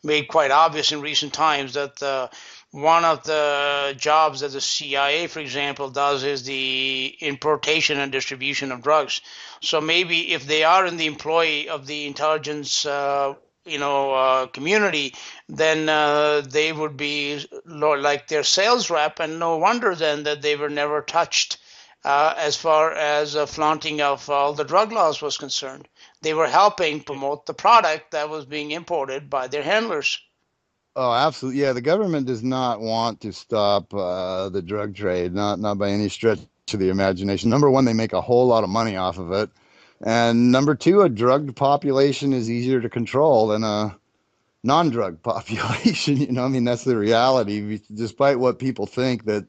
made quite obvious in recent times that one of the jobs that the CIA, for example, does is the importation and distribution of drugs. So maybe if they are in the employ of the intelligence, community, then they would be like their sales rep, and no wonder then that they were never touched as far as flaunting of all the drug laws was concerned. They were helping promote the product that was being imported by their handlers. Oh, absolutely. Yeah, the government does not want to stop the drug trade, not by any stretch of the imagination. Number one, they make a whole lot of money off of it. And number two, a drugged population is easier to control than a non-drug population. I mean, that's the reality. Despite what people think that,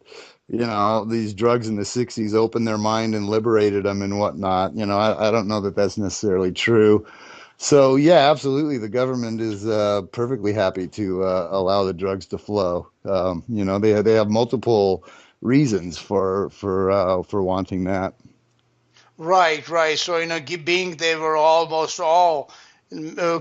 these drugs in the 60s opened their mind and liberated them and whatnot. I don't know that that's necessarily true. So yeah, absolutely. The government is perfectly happy to allow the drugs to flow. They have multiple reasons for wanting that. Right, right. So, being they were almost all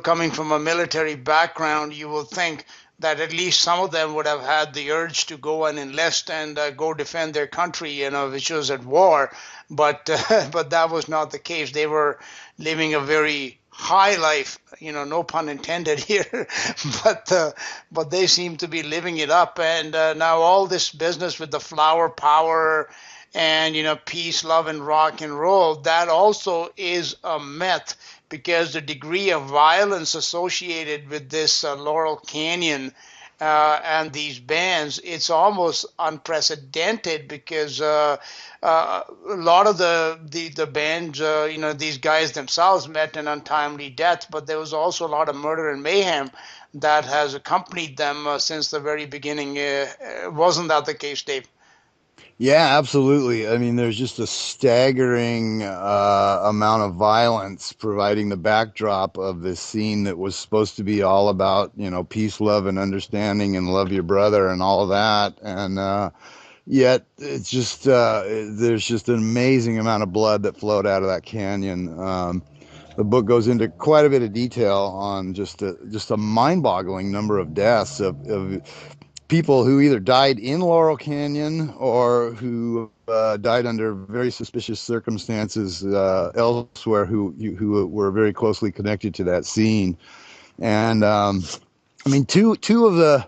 coming from a military background, you will think that at least some of them would have had the urge to go and enlist and go defend their country, which was at war. But but that was not the case. They were living a very high life, no pun intended here, but they seem to be living it up. And now all this business with the flower power and peace, love, and rock and roll, that also is a myth, because the degree of violence associated with this Laurel Canyon and these bands, it's almost unprecedented, because a lot of the bands, these guys themselves met an untimely death, but there was also a lot of murder and mayhem that has accompanied them since the very beginning. Wasn't that the case, Dave? Yeah, absolutely. I mean, there's just a staggering amount of violence providing the backdrop of this scene that was supposed to be all about, peace, love, and understanding, and love your brother, and all of that. And yet, it's just there's just an amazing amount of blood that flowed out of that canyon. The book goes into quite a bit of detail on just a mind-boggling number of deaths of people who either died in Laurel Canyon or who died under very suspicious circumstances elsewhere, who were very closely connected to that scene. And I mean, two of the,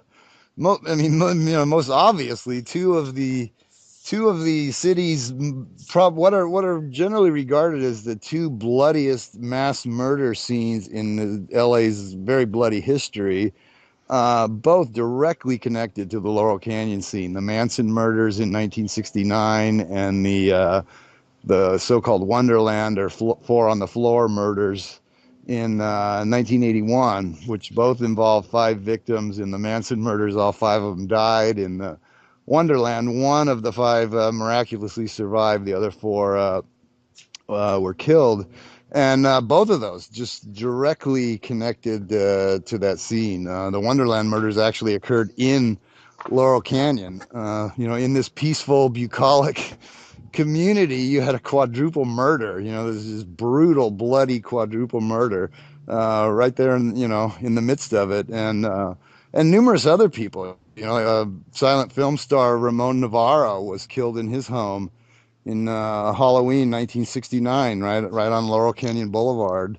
most obviously, two of the cities, what are generally regarded as the two bloodiest mass murder scenes in LA's very bloody history. Both directly connected to the Laurel Canyon scene: the Manson murders in 1969 and the so-called Wonderland or Four on the Floor murders in 1981, which both involved 5 victims. In the Manson murders, all 5 of them died. In the Wonderland, one of the 5 miraculously survived; the other 4 were killed. And both of those just directly connected to that scene. The Wonderland murders actually occurred in Laurel Canyon. In this peaceful, bucolic community, you had a quadruple murder. There's this brutal, bloody quadruple murder right there, in the midst of it, and numerous other people. Silent film star Ramon Navarro was killed in his home in Halloween 1969, right on Laurel Canyon Boulevard.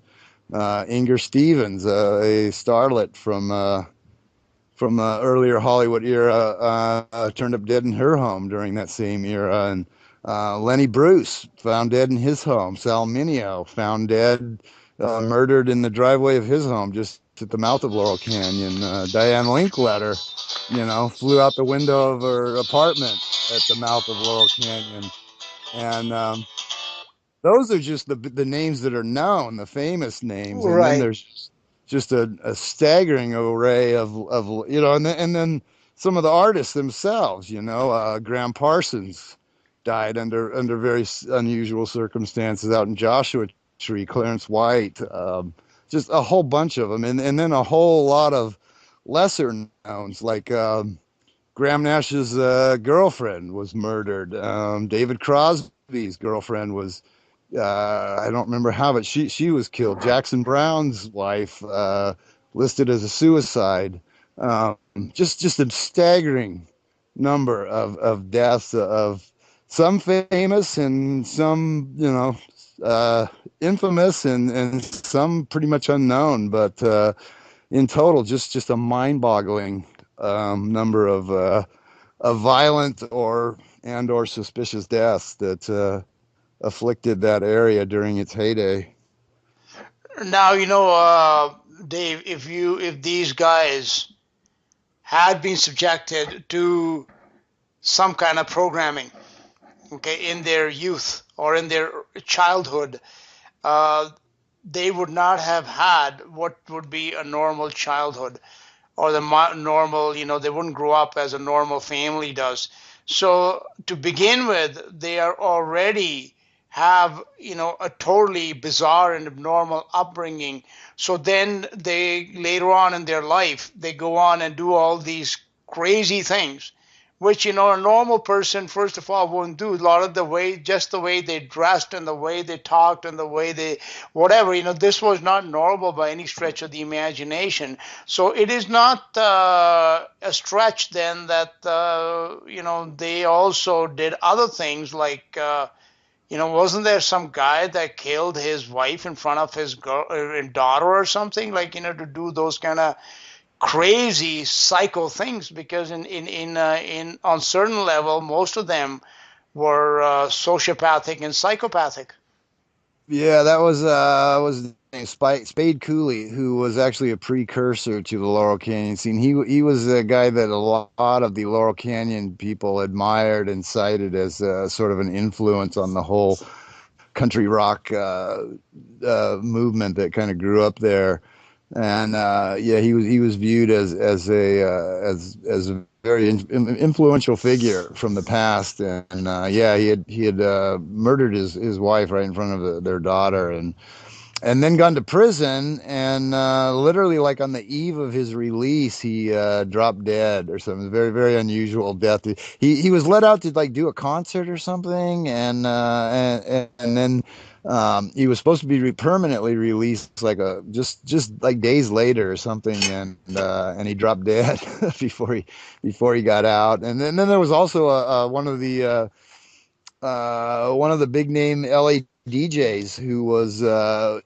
Inger Stevens, a starlet from earlier Hollywood era, turned up dead in her home during that same era. And Lenny Bruce found dead in his home. Sal Mineo found dead, murdered in the driveway of his home just at the mouth of Laurel Canyon. Diane Linkletter, flew out the window of her apartment at the mouth of Laurel Canyon. And those are just the names that are known, the famous names. And then Right. there's just a staggering array of and then some of the artists themselves. Graham Parsons died under very unusual circumstances out in Joshua Tree. Clarence White, just a whole bunch of them, and then a whole lot of lesser knowns like Graham Nash's girlfriend was murdered. David Crosby's girlfriend was, I don't remember how, but she was killed. Jackson Brown's wife, listed as a suicide. Um, just a staggering number of deaths, of some famous and some, infamous, and some pretty much unknown. But in total, just a mind-boggling number of violent or suspicious deaths that afflicted that area during its heyday. Now, Dave, if these guys had been subjected to some kind of programming, okay, in their youth or in their childhood, uh, they would not have had what would be a normal childhood, or the normal, they wouldn't grow up as a normal family does. So to begin with, they are already have, a totally bizarre and abnormal upbringing. So then they, later on in their life, they go on and do all these crazy things, which, a normal person, first of all, wouldn't do. A lot of the way, just the way they dressed and the way they talked and the way they, whatever, this was not normal by any stretch of the imagination. So it is not a stretch then that, they also did other things like, wasn't there some guy that killed his wife in front of his girl, daughter or something, like, to do those kind of crazy psycho things? Because in on certain level, most of them were sociopathic and psychopathic. Yeah, that was Spade Cooley, who was actually a precursor to the Laurel Canyon scene. He was a guy that a lot of the Laurel Canyon people admired and cited as sort of an influence on the whole country rock movement that kind of grew up there. And yeah, he was viewed as a very influential figure from the past. And yeah, he had murdered his wife right in front of their daughter, and then gone to prison, and literally like on the eve of his release, he dropped dead or something. Very, very unusual death. He was let out to like do a concert or something, and then he was supposed to be permanently released like just like days later or something, and he dropped dead before he got out. And then there was also one of the big name LA DJs who was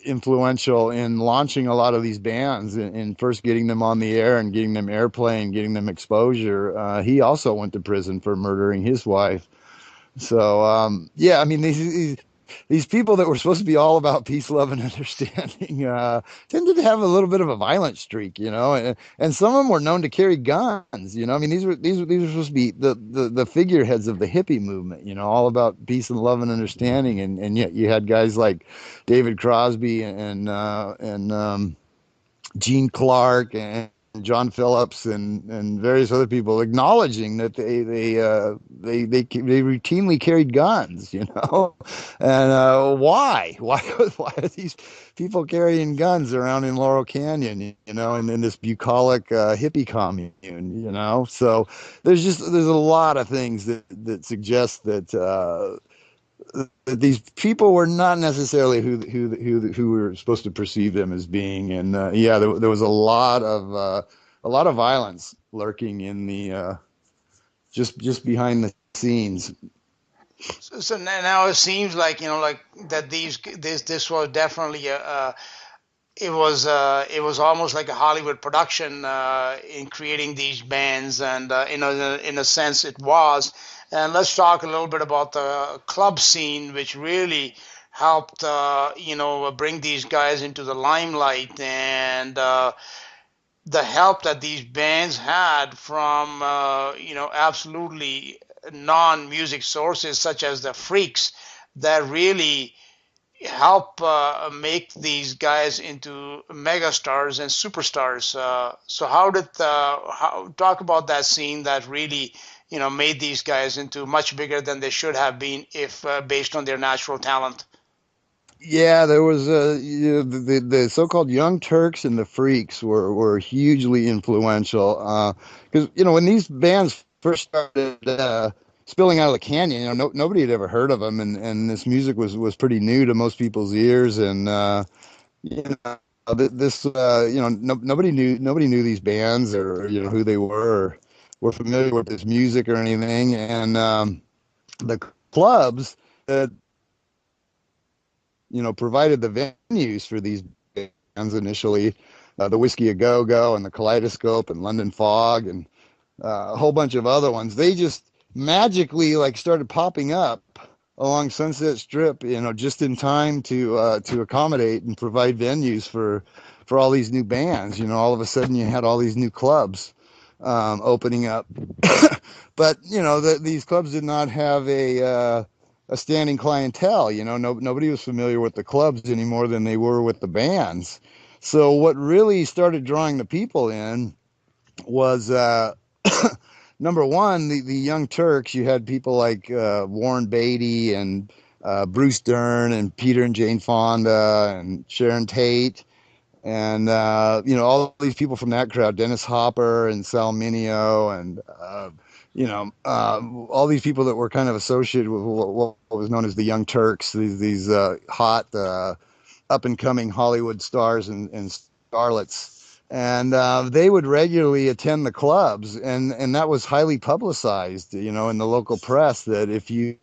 influential in launching a lot of these bands and first getting them on the air and getting them airplay and getting them exposure. He also went to prison for murdering his wife. So yeah, I mean these people that were supposed to be all about peace, love, and understanding tended to have a little bit of a violent streak, and some of them were known to carry guns. I mean these were supposed to be the figureheads of the hippie movement, all about peace and love and understanding, and yet you had guys like David Crosby and Gene Clark and John Phillips and various other people acknowledging that they routinely carried guns, and why are these people carrying guns around in Laurel Canyon, and in this bucolic hippie commune, So there's a lot of things that suggest that these people were not necessarily who we were supposed to perceive them as being, and yeah, there was a lot of violence lurking in the just behind the scenes. So now it seems like, like that this was definitely it was almost like a Hollywood production in creating these bands, and in a sense it was. And let's talk a little bit about the club scene, which really helped bring these guys into the limelight, and the help that these bands had from absolutely non-music sources such as the Freaks that really help make these guys into megastars and superstars. So how did talk about that scene that really made these guys into much bigger than they should have been if based on their natural talent? Yeah, there was the so-called Young Turks and the Freaks were hugely influential because when these bands first started spilling out of the canyon, nobody had ever heard of them, and this music was pretty new to most people's ears, and you know this no, nobody knew these bands or who they were or were familiar with this music or anything, and the clubs that provided the venues for these bands initially, the Whiskey A Go Go and the Kaleidoscope and London Fog and a whole bunch of other ones. They just magically like started popping up along Sunset Strip, just in time to accommodate and provide venues for all these new bands. All of a sudden you had all these new clubs opening up, but these clubs did not have a standing clientele. Nobody was familiar with the clubs any more than they were with the bands. So what really started drawing the people in was number one, the Young Turks. You had people like Warren Beatty and Bruce Dern and Peter and Jane Fonda and Sharon Tate and all these people from that crowd, Dennis Hopper and Sal Mineo and all these people that were kind of associated with what was known as the Young Turks, these hot up and coming Hollywood stars and starlets, and they would regularly attend the clubs, and that was highly publicized, in the local press, that if you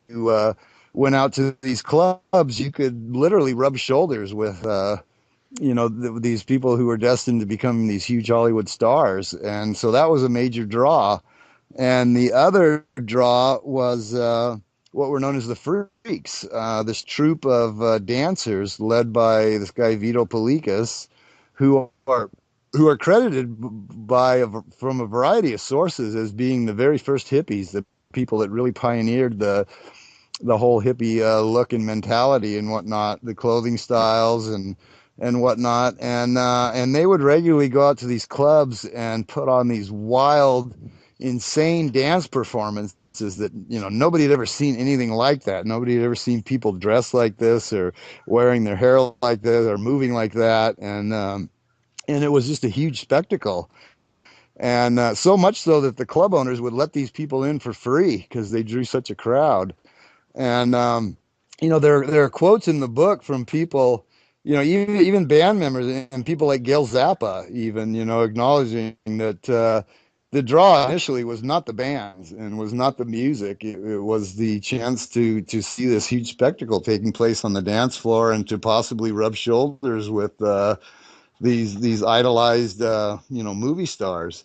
went out to these clubs, you could literally rub shoulders with these people who were destined to become these huge Hollywood stars. And so that was a major draw. And the other draw was what were known as the Freaks, this troupe of dancers led by this guy Vito Pelikas, who are credited from a variety of sources as being the very first hippies, the people that really pioneered the whole hippie look and mentality and whatnot, the clothing styles and whatnot, and they would regularly go out to these clubs and put on these wild, insane dance performances that nobody had ever seen anything like that. Nobody had ever seen people dressed like this or wearing their hair like this or moving like that, and it was just a huge spectacle. And so much so that the club owners would let these people in for free because they drew such a crowd. And there are quotes in the book from people, even band members and people like Gail Zappa, even acknowledging that the draw initially was not the bands and was not the music. It was the chance to see this huge spectacle taking place on the dance floor and to possibly rub shoulders with these idolized movie stars.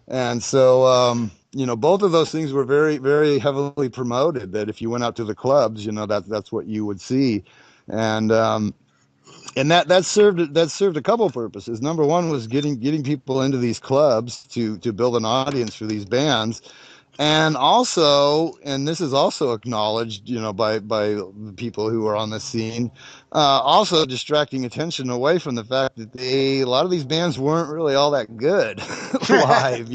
And so, both of those things were very, very heavily promoted. That if you went out to the clubs, that's what you would see, and that served a couple of purposes. Number one was getting people into these clubs to build an audience for these bands, and also, and this is also acknowledged, by the people who are on the scene, also distracting attention away from the fact that a lot of these bands weren't really all that good live.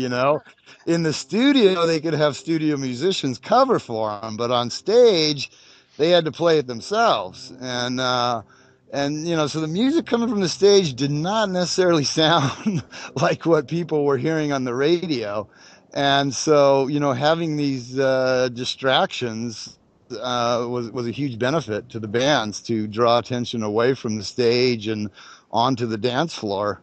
In the studio, they could have studio musicians cover for them, but on stage, they had to play it themselves. And so the music coming from the stage did not necessarily sound like what people were hearing on the radio. And so, having these distractions was a huge benefit to the bands to draw attention away from the stage and onto the dance floor.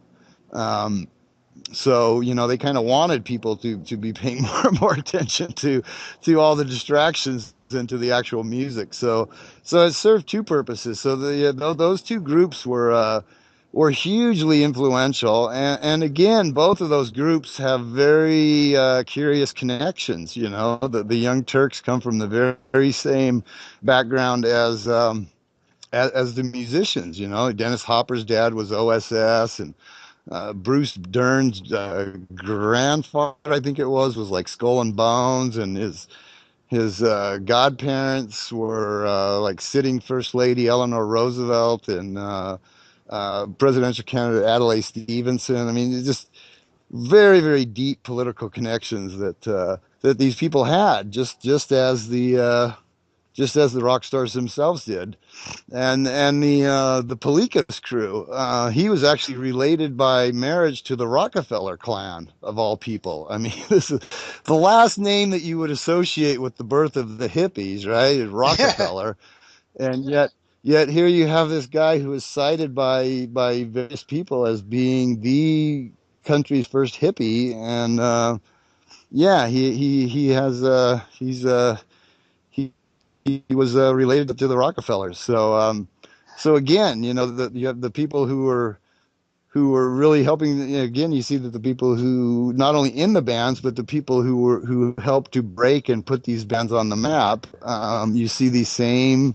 So, they kind of wanted people to be paying more and more attention to all the distractions than to the actual music. So it served two purposes. So those two groups were were hugely influential. And again, both of those groups have very curious connections. You know, the Young Turks come from the very same background as the musicians. You know, Dennis Hopper's dad was OSS, and Bruce Dern's grandfather, I think it was like Skull and Bones, and his godparents were like sitting First Lady Eleanor Roosevelt and presidential candidate Adlai Stevenson. I mean, it's just very, very deep political connections that these people had, just as the rock stars themselves did. And the Pelikas crew, he was actually related by marriage to the Rockefeller clan of all people. I mean, this is the last name that you would associate with the birth of the hippies, right? Is Rockefeller. And yet here you have this guy who is cited by various people as being the country's first hippie. And yeah, he has he was related to the Rockefellers. So again, you know, you have the people who were really helping. Again, you see that the people who not only in the bands, but the people who helped to break and put these bands on the map. You see these same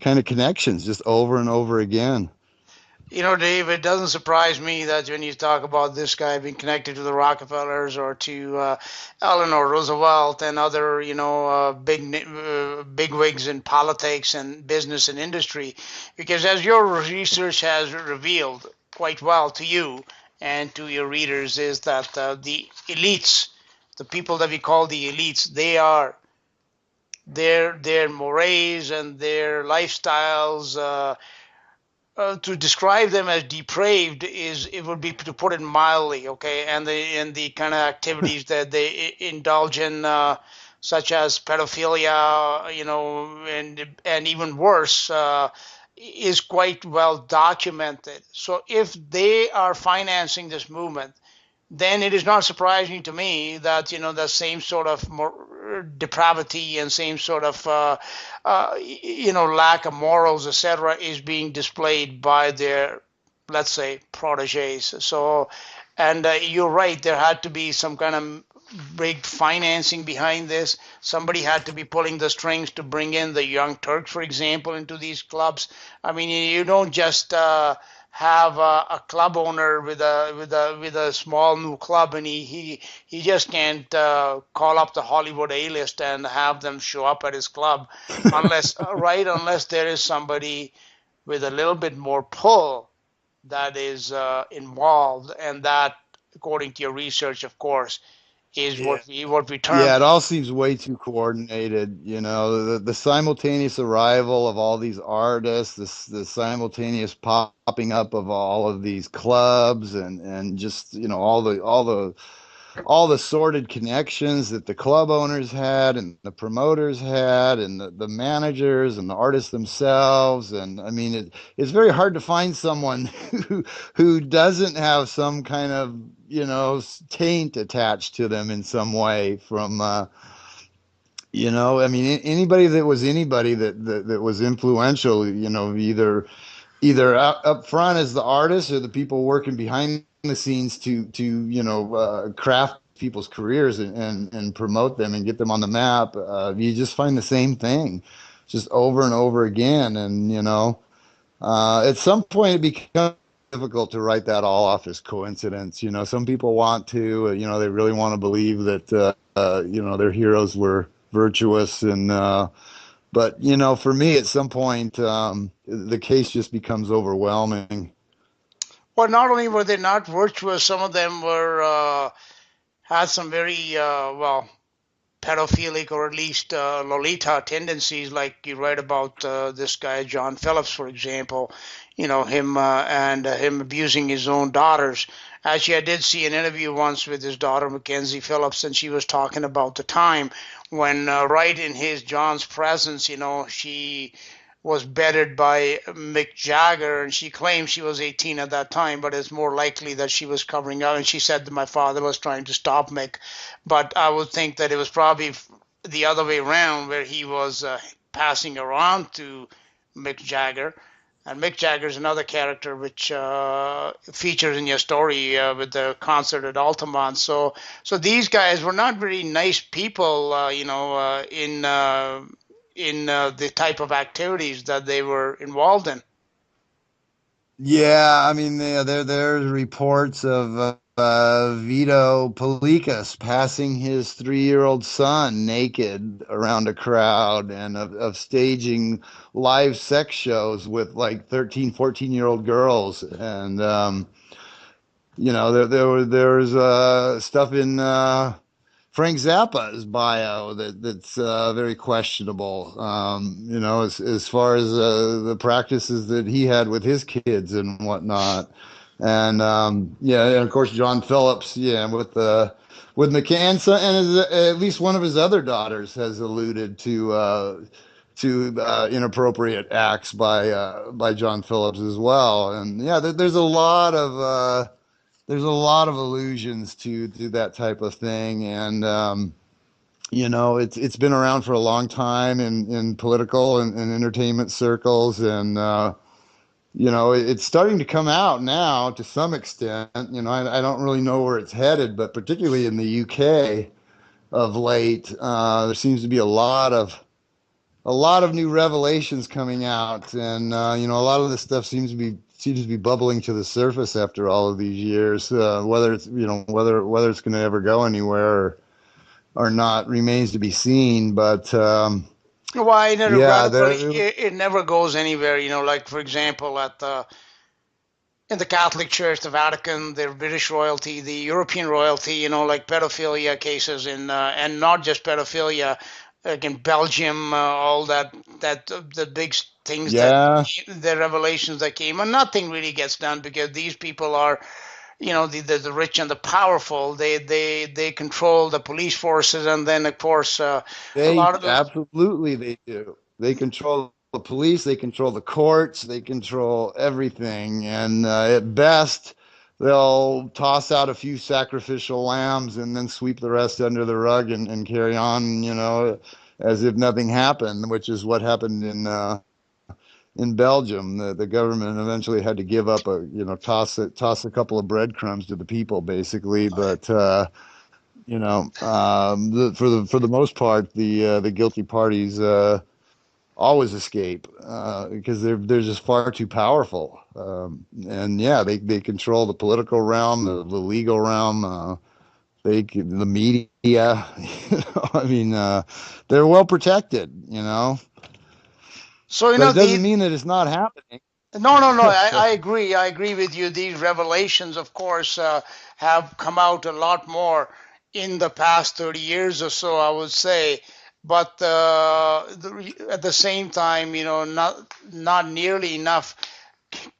kind of connections just over and over again. You know, Dave, it doesn't surprise me that when you talk about this guy being connected to the Rockefellers or to Eleanor Roosevelt and other, big wigs in politics and business and industry, because as your research has revealed quite well to you and to your readers, is that the elites, the people that we call the elites, they are their mores and their lifestyles. To describe them as depraved it would be to put it mildly, okay? And the kind of activities that they indulge in, such as pedophilia, and even worse, is quite well documented. So if they are financing this movement, then it is not surprising to me that the same sort of depravity and same sort of lack of morals, etc., is being displayed by their, let's say, proteges. So, and you're right, there had to be some kind of big financing behind this. Somebody had to be pulling the strings to bring in the Young Turks, for example, into these clubs. I mean, you don't just have a club owner with a small new club, and he just can't call up the Hollywood A-list and have them show up at his club unless there is somebody with a little bit more pull that is involved, and that, according to your research, of course, is what we term. Yeah, it all seems way too coordinated. You know, the simultaneous arrival of all these artists, the simultaneous popping up of all of these clubs, and just all the sordid connections that the club owners had and the promoters had and the managers and the artists themselves. And I mean, it's very hard to find someone who doesn't have some kind of, taint attached to them in some way from, I mean, anybody that was influential, either up front as the artists or the people working behind the scenes to craft people's careers and promote them and get them on the map. You just find the same thing just over and over again. And, at some point it becomes difficult to write that all off as coincidence. Some people want to, they really want to believe that, their heroes were virtuous and, but, for me, at some point, the case just becomes overwhelming. Well, not only were they not virtuous, some of them were had some very, pedophilic or at least Lolita tendencies, like you write about this guy, John Phillips, for example, him and him abusing his own daughters. Actually, I did see an interview once with his daughter, Mackenzie Phillips, and she was talking about the time when right in John's presence, she was bedded by Mick Jagger, and she claimed she was 18 at that time, but it's more likely that she was covering up. And she said that my father was trying to stop Mick, but I would think that it was probably the other way around, where he was passing around to Mick Jagger, And Mick Jagger is another character which features in your story with the concert at Altamont. So these guys were not very nice people, in the type of activities that they were involved in. Yeah, I mean, there's reports of Vito Polikas passing his 3-year-old son naked around a crowd, and of staging live sex shows with like 13, 14-year-old girls. And there's stuff in Frank Zappa's bio that's very questionable. As far as the practices that he had with his kids and whatnot. And and of course John Phillips, with McCann, and at least one of his other daughters has alluded to inappropriate acts by John Phillips as well. And yeah, there's a lot of allusions to that type of thing. And it's been around for a long time in political and entertainment circles. And it's starting to come out now to some extent. I don't really know where it's headed, but particularly in the UK of late, there seems to be a lot of new revelations coming out. And a lot of this stuff seems to be bubbling to the surface after all of these years. Whether it's going to ever go anywhere or not remains to be seen. But Why it never goes anywhere. Like for example, in the Catholic Church, the Vatican, the British royalty, the European royalty, like pedophilia cases and not just pedophilia, like in Belgium, all the big things the revelations that came, and nothing really gets done because these people are, the rich and the powerful. They control the police forces, and then of course a lot of those. Absolutely they do. They control the police, they control the courts, they control everything, and at best they'll toss out a few sacrificial lambs and then sweep the rest under the rug and carry on, as if nothing happened, which is what happened in Belgium. The government eventually had to give up toss a couple of breadcrumbs to the people, basically. But for the most part, the guilty parties always escape because they're just far too powerful. They control the political realm, the legal realm, the media. I mean, they're well protected. So but it doesn't mean that it's not happening. No. I agree. I agree with you. These revelations, of course, have come out a lot more in the past 30 years or so, I would say. But at the same time, not nearly enough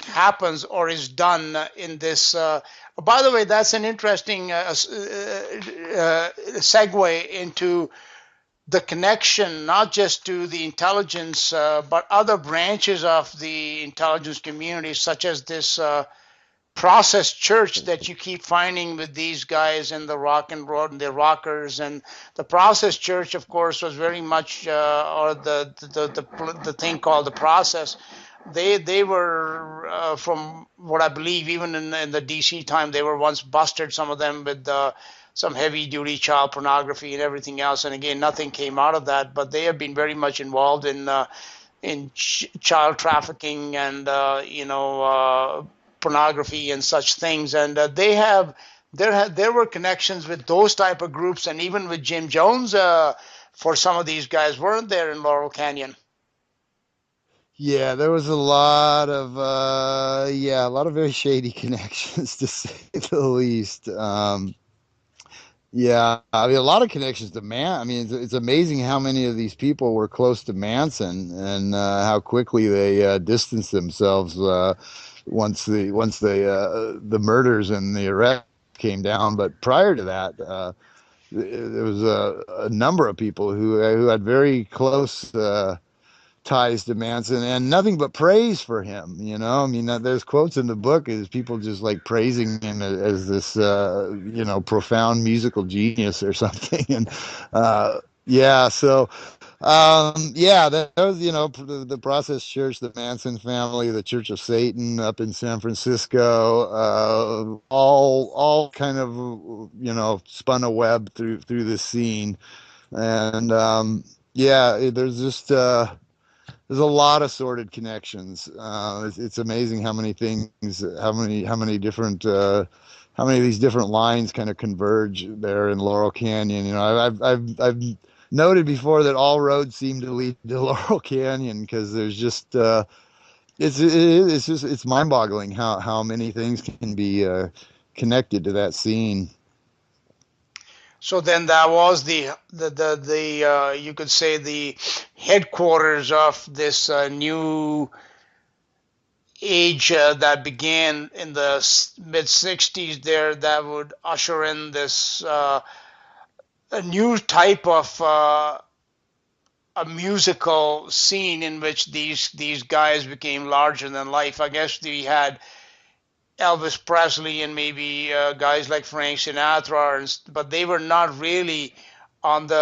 happens or is done in this. By the way, that's an interesting segue into the connection, not just to the intelligence, but other branches of the intelligence community, such as this process church that you keep finding with these guys in the rock and roll and the rockers. And the process church, of course, was very much, or the thing called the process. They were, from what I believe, even in the DC time, they were once busted, some of them with some heavy duty child pornography and everything else. And again, nothing came out of that, but they have been very much involved in child trafficking and, pornography and such things. And there were connections with those type of groups, and even with Jim Jones for some of these guys, weren't there, in Laurel Canyon? Yeah, there was a lot of very shady connections, to say the least. Yeah, I mean, a lot of connections to I mean, it's amazing how many of these people were close to Manson, and how quickly they distanced themselves once the murders and the arrest came down. But prior to that, there was a number of people who had very close ties to Manson, and nothing but praise for him. I mean, there's quotes in the book is people just like praising him as this profound musical genius or something. And so Yeah, that was, the Process Church, the Manson family, the Church of Satan up in San Francisco, all kind of, spun a web through this scene. And yeah, there's just there's a lot of sordid connections. It's amazing how many things, how many of these different lines kind of converge there in Laurel Canyon. I've noted before that all roads seem to lead to Laurel Canyon because there's just it's just it's mind-boggling how many things can be connected to that scene. So then that was the you could say the headquarters of this new age that began in the mid 60s there, that would usher in this a new type of a musical scene in which these guys became larger than life. I guess we had Elvis Presley and maybe guys like Frank Sinatra, but they were not really on they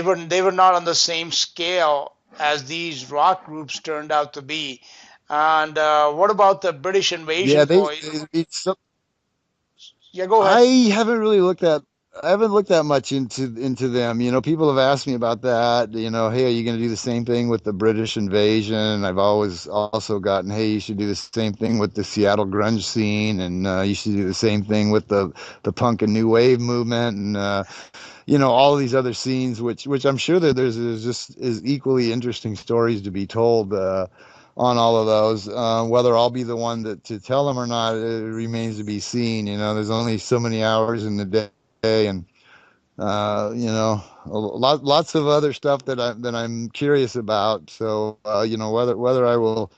were not on the same scale as these rock groups turned out to be. And what about the British Yeah, Invasion Boys? it's Yeah, go I ahead. haven't really looked at I haven't looked that much into them. People have asked me about that. Hey, are you going to do the same thing with the British invasion? I've always also gotten, hey, you should do the same thing with the Seattle grunge scene, and you should do the same thing with the punk and new wave movement, and all these other scenes, which I'm sure that there's just is equally interesting stories to be told. On all of those. Whether I'll be the one to tell them or not, it remains to be seen. There's only so many hours in the day, and lots of other stuff that I'm curious about. So whether I will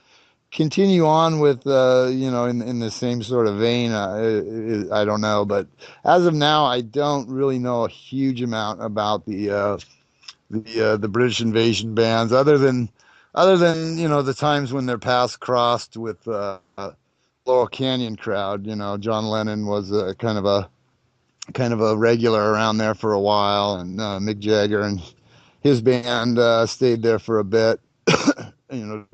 continue on with in the same sort of vein, I don't know. But as of now, I don't really know a huge amount about the British invasion bands, other than the times when their paths crossed with Laurel Canyon crowd. John Lennon was kind of a regular around there for a while, and Mick Jagger and his band stayed there for a bit.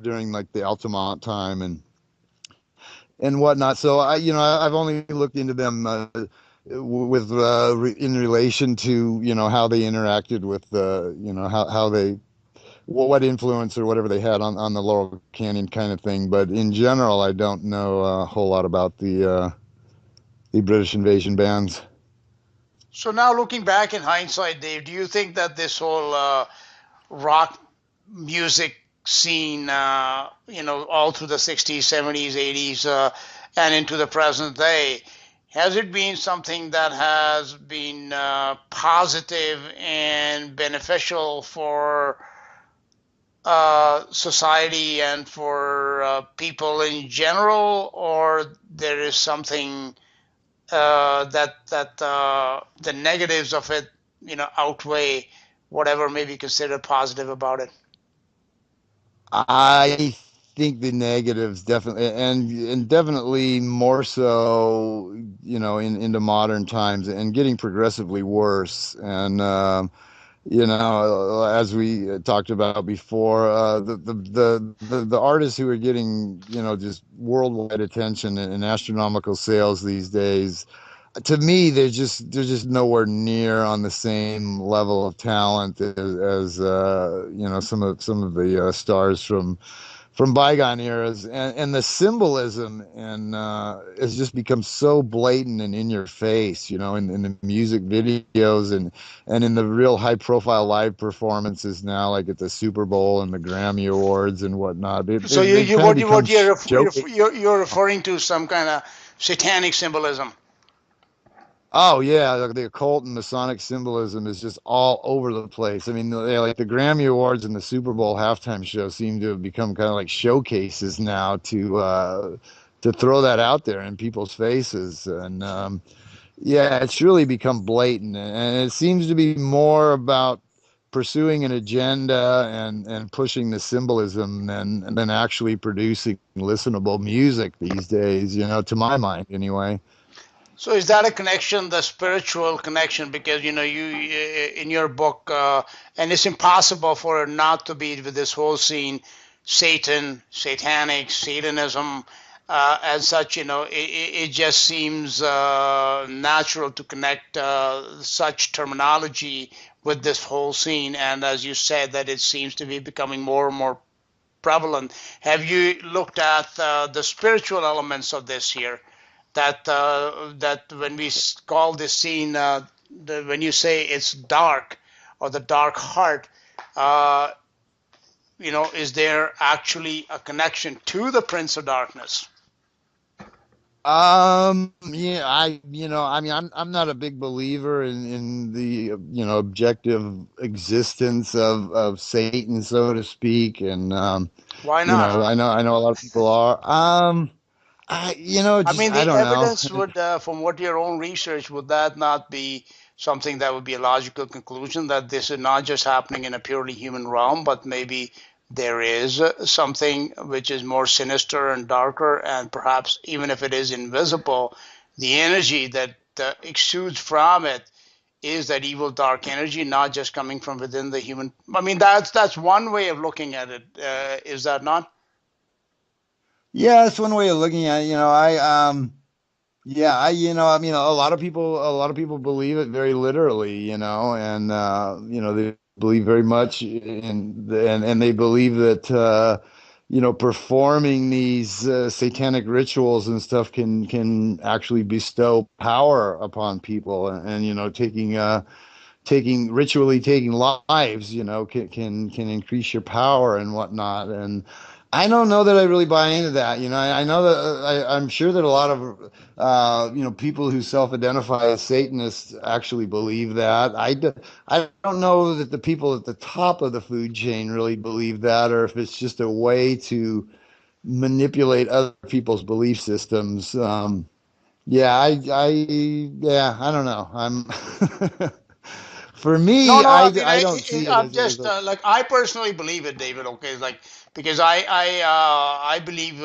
During like the Altamont time and whatnot. So I've only looked into them in relation to how they interacted with how they what influence or whatever they had on the Laurel Canyon kind of thing. But in general, I don't know a whole lot about the British invasion bands. So now looking back in hindsight, Dave, do you think that this whole rock music scene, all through the 60s, 70s, 80s, and into the present day, has it been something that has been positive and beneficial for society and for people in general, or there is something that the negatives of it, outweigh whatever may be considered positive about it? I think the negatives definitely, and definitely more so, into modern times and getting progressively worse. And as we talked about before, the artists who are getting, just worldwide attention and astronomical sales these days, to me, they're just nowhere near on the same level of talent as some of the stars from bygone eras, and the symbolism and has just become so blatant and in your face, in the music videos and in the real high profile live performances now, like at the Super Bowl and the Grammy Awards and whatnot. So They've kind of become joking. you're referring to some kind of satanic symbolism. Oh yeah, the occult and Masonic symbolism is just all over the place. I mean, like the Grammy Awards and the Super Bowl halftime show seem to have become kind of like showcases now to throw that out there in people's faces. And yeah, it's really become blatant, and it seems to be more about pursuing an agenda and pushing the symbolism than actually producing listenable music these days. To my mind, anyway. So is that a connection, the spiritual connection? Because you in your book, and it's impossible for it not to be with this whole scene, Satan, satanic, Satanism, as such. It just seems natural to connect such terminology with this whole scene. And as you said, that it seems to be becoming more and more prevalent. Have you looked at the spiritual elements of this here? That when we call this scene, when you say it's dark or the dark heart, uh, is there actually a connection to the Prince of Darkness? Yeah, I mean, I'm not a big believer in the, objective existence of Satan, so to speak. And, Why not? I know a lot of people are. I Just, mean, I the don't know. evidence would, from what your own research, would that not be something that would be a logical conclusion that this is not just happening in a purely human realm, but maybe there is something which is more sinister and darker, and perhaps even if it is invisible, the energy that exudes from it is that evil dark energy, not just coming from within the human. I mean, that's one way of looking at it. Is that not? Yeah, that's one way of looking at it. Yeah, I mean, a lot of people believe it very literally, and they believe very much and they believe that performing these satanic rituals and stuff can actually bestow power upon people, and taking lives, can increase your power and whatnot. And I don't know that I really buy into that. I know that I'm sure that a lot of people who self-identify as Satanists actually believe that. I don't know that the people at the top of the food chain really believe that, or if it's just a way to manipulate other people's belief systems. Yeah, I don't know. For No, me, no. I mean, I don't see it I'm as just a, like I personally believe it, David. Okay, it's like because I believe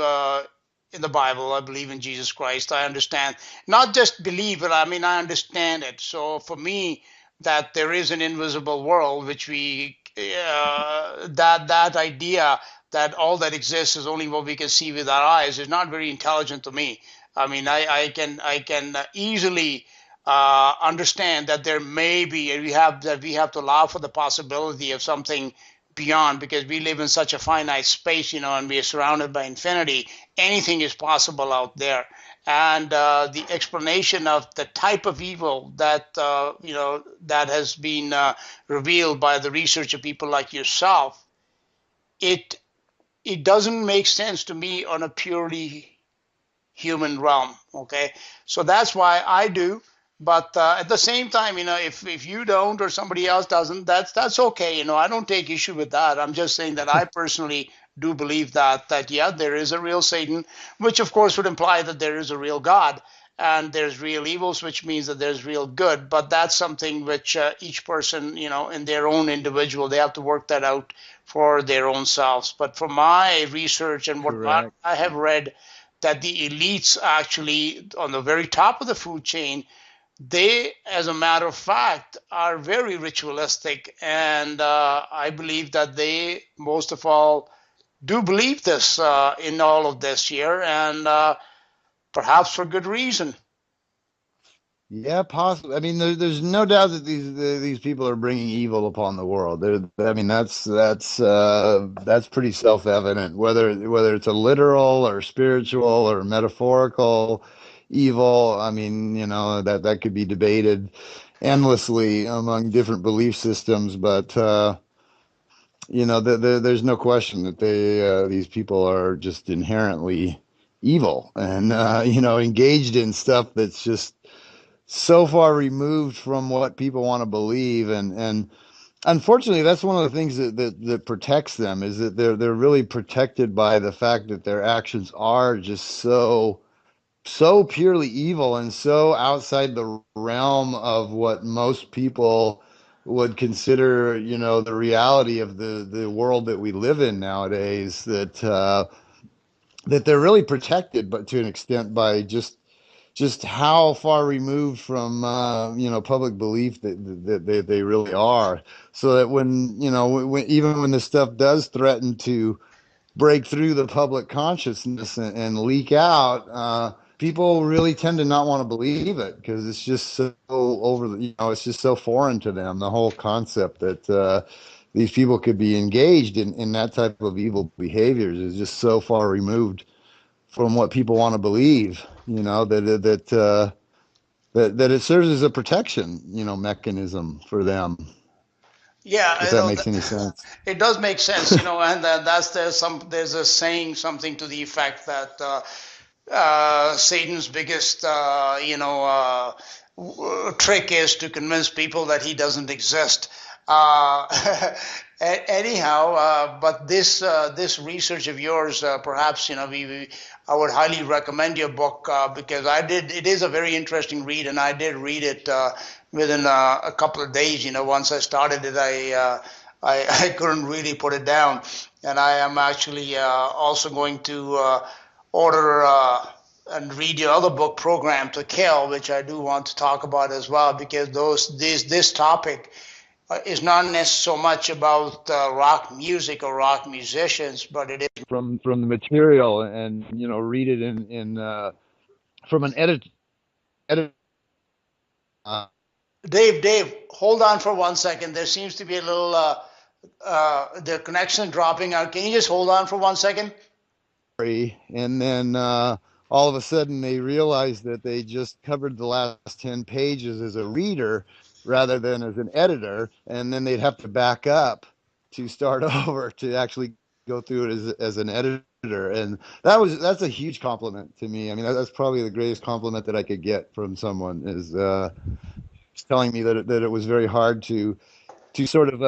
in the Bible. I believe in Jesus Christ. I understand, not just believe it. I mean, I understand it. So for me, that there is an invisible world, which we that idea that all that exists is only what we can see with our eyes is not very intelligent to me. I mean, I can easily understand that there may be, and we have to allow for the possibility of something beyond, because we live in such a finite space, and we are surrounded by infinity. Anything is possible out there, and the explanation of the type of evil that that has been revealed by the research of people like yourself, it it doesn't make sense to me on a purely human realm. Okay, so that's why I do. But at the same time, if you don't or somebody else doesn't, that's okay. I don't take issue with that. I'm just saying that I personally do believe that yeah, there is a real Satan, which of course would imply that there is a real God, and there's real evils, which means that there's real good. But that's something which each person, in their own individual, they have to work that out for their own selves. But from my research and what correct. I have read, that the elites actually on the very top of the food chain, they, as a matter of fact, are very ritualistic. And I believe that they, most of all, do believe this in all of this here, and perhaps for good reason. Yeah, possibly. I mean, there's no doubt that these people are bringing evil upon the world. I mean, that's pretty self-evident. Whether it's a literal or spiritual or metaphorical evil, I mean, that could be debated endlessly among different belief systems. But there's no question that these people are just inherently evil and engaged in stuff that's just so far removed from what people want to believe. And unfortunately, that's one of the things that protects them, is that they're really protected by the fact that their actions are just so purely evil and so outside the realm of what most people would consider, the reality of the world that we live in nowadays, that they're really protected, but to an extent, by just just how far removed from public belief that they really are. So that when even when this stuff does threaten to break through the public consciousness and leak out, people really tend to not want to believe it because it's just so it's just so foreign to them. The whole concept that these people could be engaged in that type of evil behaviors is just so far removed from what people want to believe. That it serves as a protection, mechanism for them. Yeah, If that makes any sense. it does make sense, and there's a saying something to the effect that Satan's biggest trick is to convince people that he doesn't exist. Uh, anyhow, but this research of yours, perhaps I would highly recommend your book because it is a very interesting read, and I did read it within a couple of days. Once I started it, I couldn't really put it down, and I am actually also going to order and read your other book, Program to Kill, which I do want to talk about as well, because this topic is not necessarily so much about rock music or rock musicians, but it is from the material, and read it in from an edit. Dave, hold on for 1 second. There seems to be a little the connection dropping out. Can you just hold on for 1 second? And then all of a sudden they realized that they just covered the last 10 pages as a reader rather than as an editor, and then they'd have to back up to start over to actually go through it as an editor. And that's a huge compliment to me. I mean, that's probably the greatest compliment that I could get from someone is telling me that it was very hard to sort of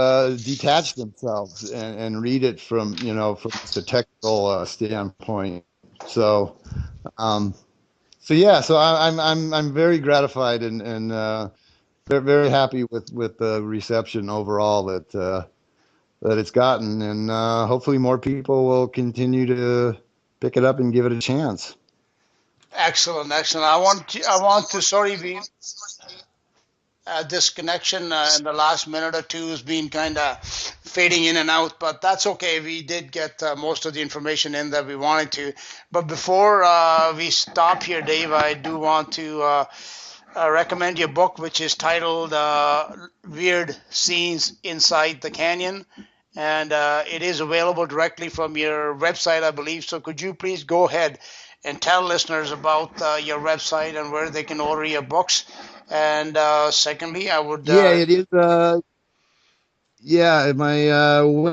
detach themselves and read it from from the technical standpoint. So so I'm very gratified and very, very happy with the reception overall that it's gotten, and hopefully more people will continue to pick it up and give it a chance. Excellent. I want to sorry we this connection in the last minute or two has been kind of fading in and out, but that's okay. We did get most of the information in that we wanted to. But before we stop here, Dave, I do want to recommend your book, which is titled Weird Scenes Inside the Canyon. And it is available directly from your website, I believe. So could you please go ahead and tell listeners about your website and where they can order your books? And secondly, I would. It is. My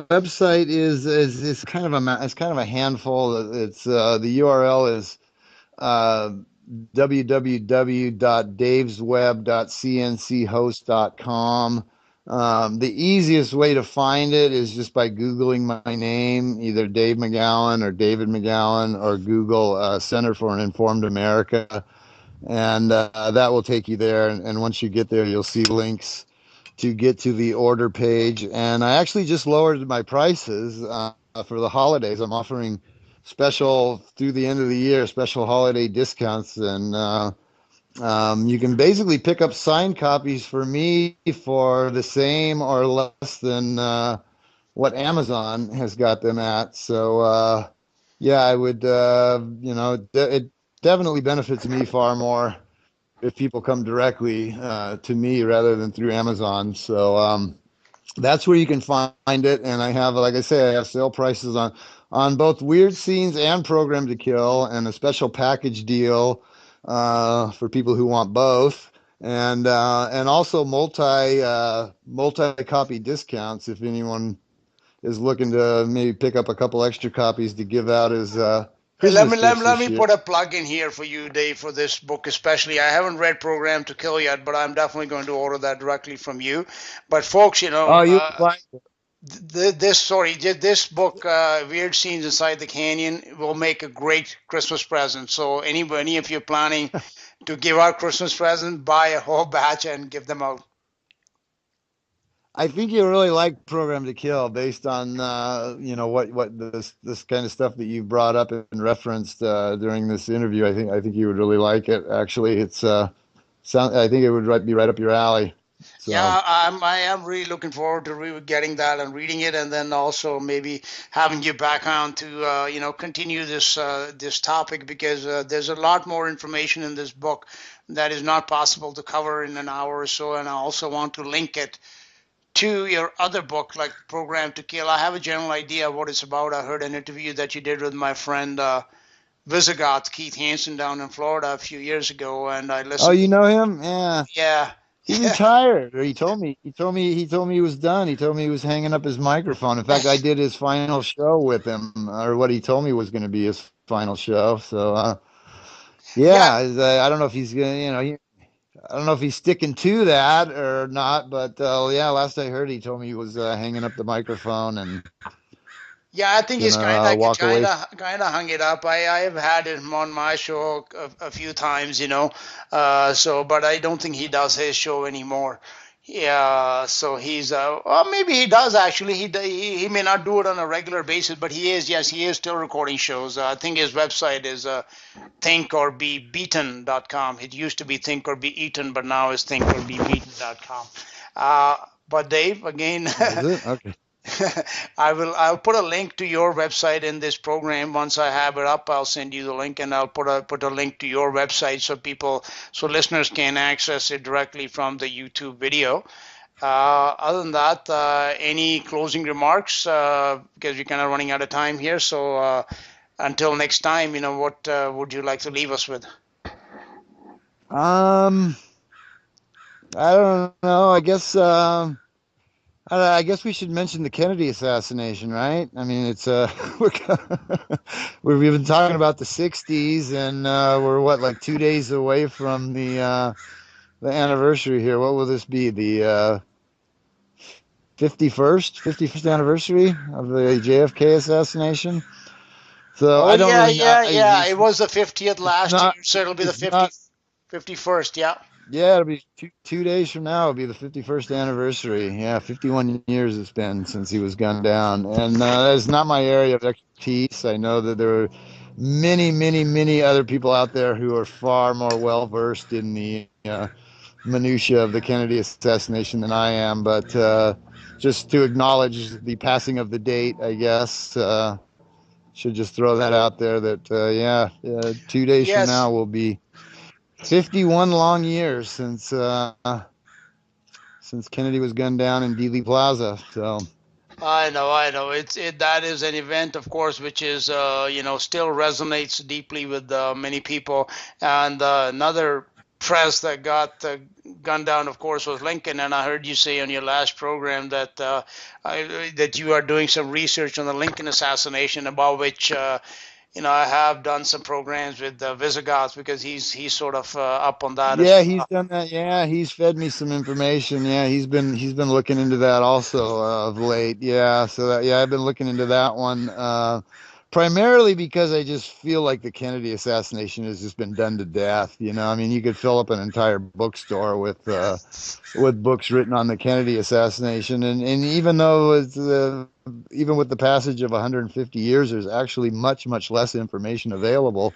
website is kind of a handful. It's the URL is www.davesweb.cnchost.com. The easiest way to find it is just by Googling my name, either Dave McGowan or David McGowan, or Google Center for an Informed America, and that will take you there. And once you get there, you'll see links to get to the order page. And I actually just lowered my prices for the holidays. I'm offering special through the end of the year, special holiday discounts, and you can basically pick up signed copies for me for the same or less than what Amazon has got them at. So I would it definitely benefits me far more if people come directly to me rather than through Amazon. So that's where you can find it. And I have, like I say, I have sale prices on both Weird Scenes and Program to Kill, and a special package deal for people who want both, and also multi copy discounts if anyone is looking to maybe pick up a couple extra copies to give out as Christmas gifts Let this me year. put a plug in here for you, Dave, for this book especially. I haven't read Program to Kill yet, but I'm definitely going to order that directly from you. But folks, Oh, you find this book, Weird Scenes Inside the Canyon, will make a great Christmas present. So any if you're planning to give out Christmas present, buy a whole batch and give them out. I think you really like Program to Kill based on what this kind of stuff that you brought up and referenced during this interview. I think you would really like it. Actually, it's I think it would be right up your alley. So Yeah, I am really looking forward to getting that and reading it, and then also maybe having you back on to continue this topic, because there's a lot more information in this book that is not possible to cover in an hour or so, and I also want to link it to your other book, like Program to Kill. I have a general idea of what it's about. I heard an interview that you did with my friend Visigoth Keith Hansen down in Florida a few years ago, and I oh, listened. you know him? Yeah. Yeah, He retired, or he told me he was done. He told me he was hanging up his microphone. In fact, I did his final show with him, or what he told me was going to be his final show. So, yeah. yeah, I don't know if he's gonna, I don't know if he's sticking to that or not, but yeah, last I heard, he told me he was hanging up the microphone and Yeah, I think he's gonna kind of walk away. hung it up. I have had him on my show a few times, so but I don't think he does his show anymore. Yeah, so he's well, maybe he does actually. He may not do it on a regular basis, but he is still recording shows. I think his website is thinkorbebeaten.com. It used to be Think or Be Eaten, but now it's thinkorbebeaten.com. But Dave, again, Is it? Okay. I'll put a link to your website in this program. Once I have it up, I'll send you the link, and I'll put a link to your website so listeners can access it directly from the YouTube video. Other than that, any closing remarks? Because we're kind of running out of time here. So until next time, what would you like to leave us with? Um, I don't know. I guess we should mention the Kennedy assassination, right? I mean, it's we're, we've been talking about the '60s, and we're like 2 days away from the anniversary here. What will this be? The 51st anniversary of the JFK assassination. So Oh I don't yeah, really. yeah, yeah. It was the 50th It's last year, not. so it'll be the It's not. 51st. Yeah. Yeah, it'll be 2 days from now. It'll be the 51st anniversary. Yeah, 51 years it's been since he was gunned down, and that's not my area of expertise. I know that there are many, many, many other people out there who are far more well versed in the minutia of the Kennedy assassination than I am. But just to acknowledge the passing of the date, I guess should just throw that out there. That 2 days from Yes. now will be 51 long years since Kennedy was gunned down in Dealey Plaza. So I know. That is an event, of course, which is still resonates deeply with many people. And another press that got gunned down, of course, was Lincoln. And I heard you say on your last program that that you are doing some research on the Lincoln assassination, about which I have done some programs with Visigoth, because he's sort of up on that as yeah, he's well. done that. Yeah, he's fed me some information. Yeah, he's been looking into that also of late. Yeah, so I've been looking into that one. Primarily because I just feel like the Kennedy assassination has just been done to death. I mean, you could fill up an entire bookstore with books written on the Kennedy assassination, and even though it's even with the passage of 150 years, there's actually much, much less information available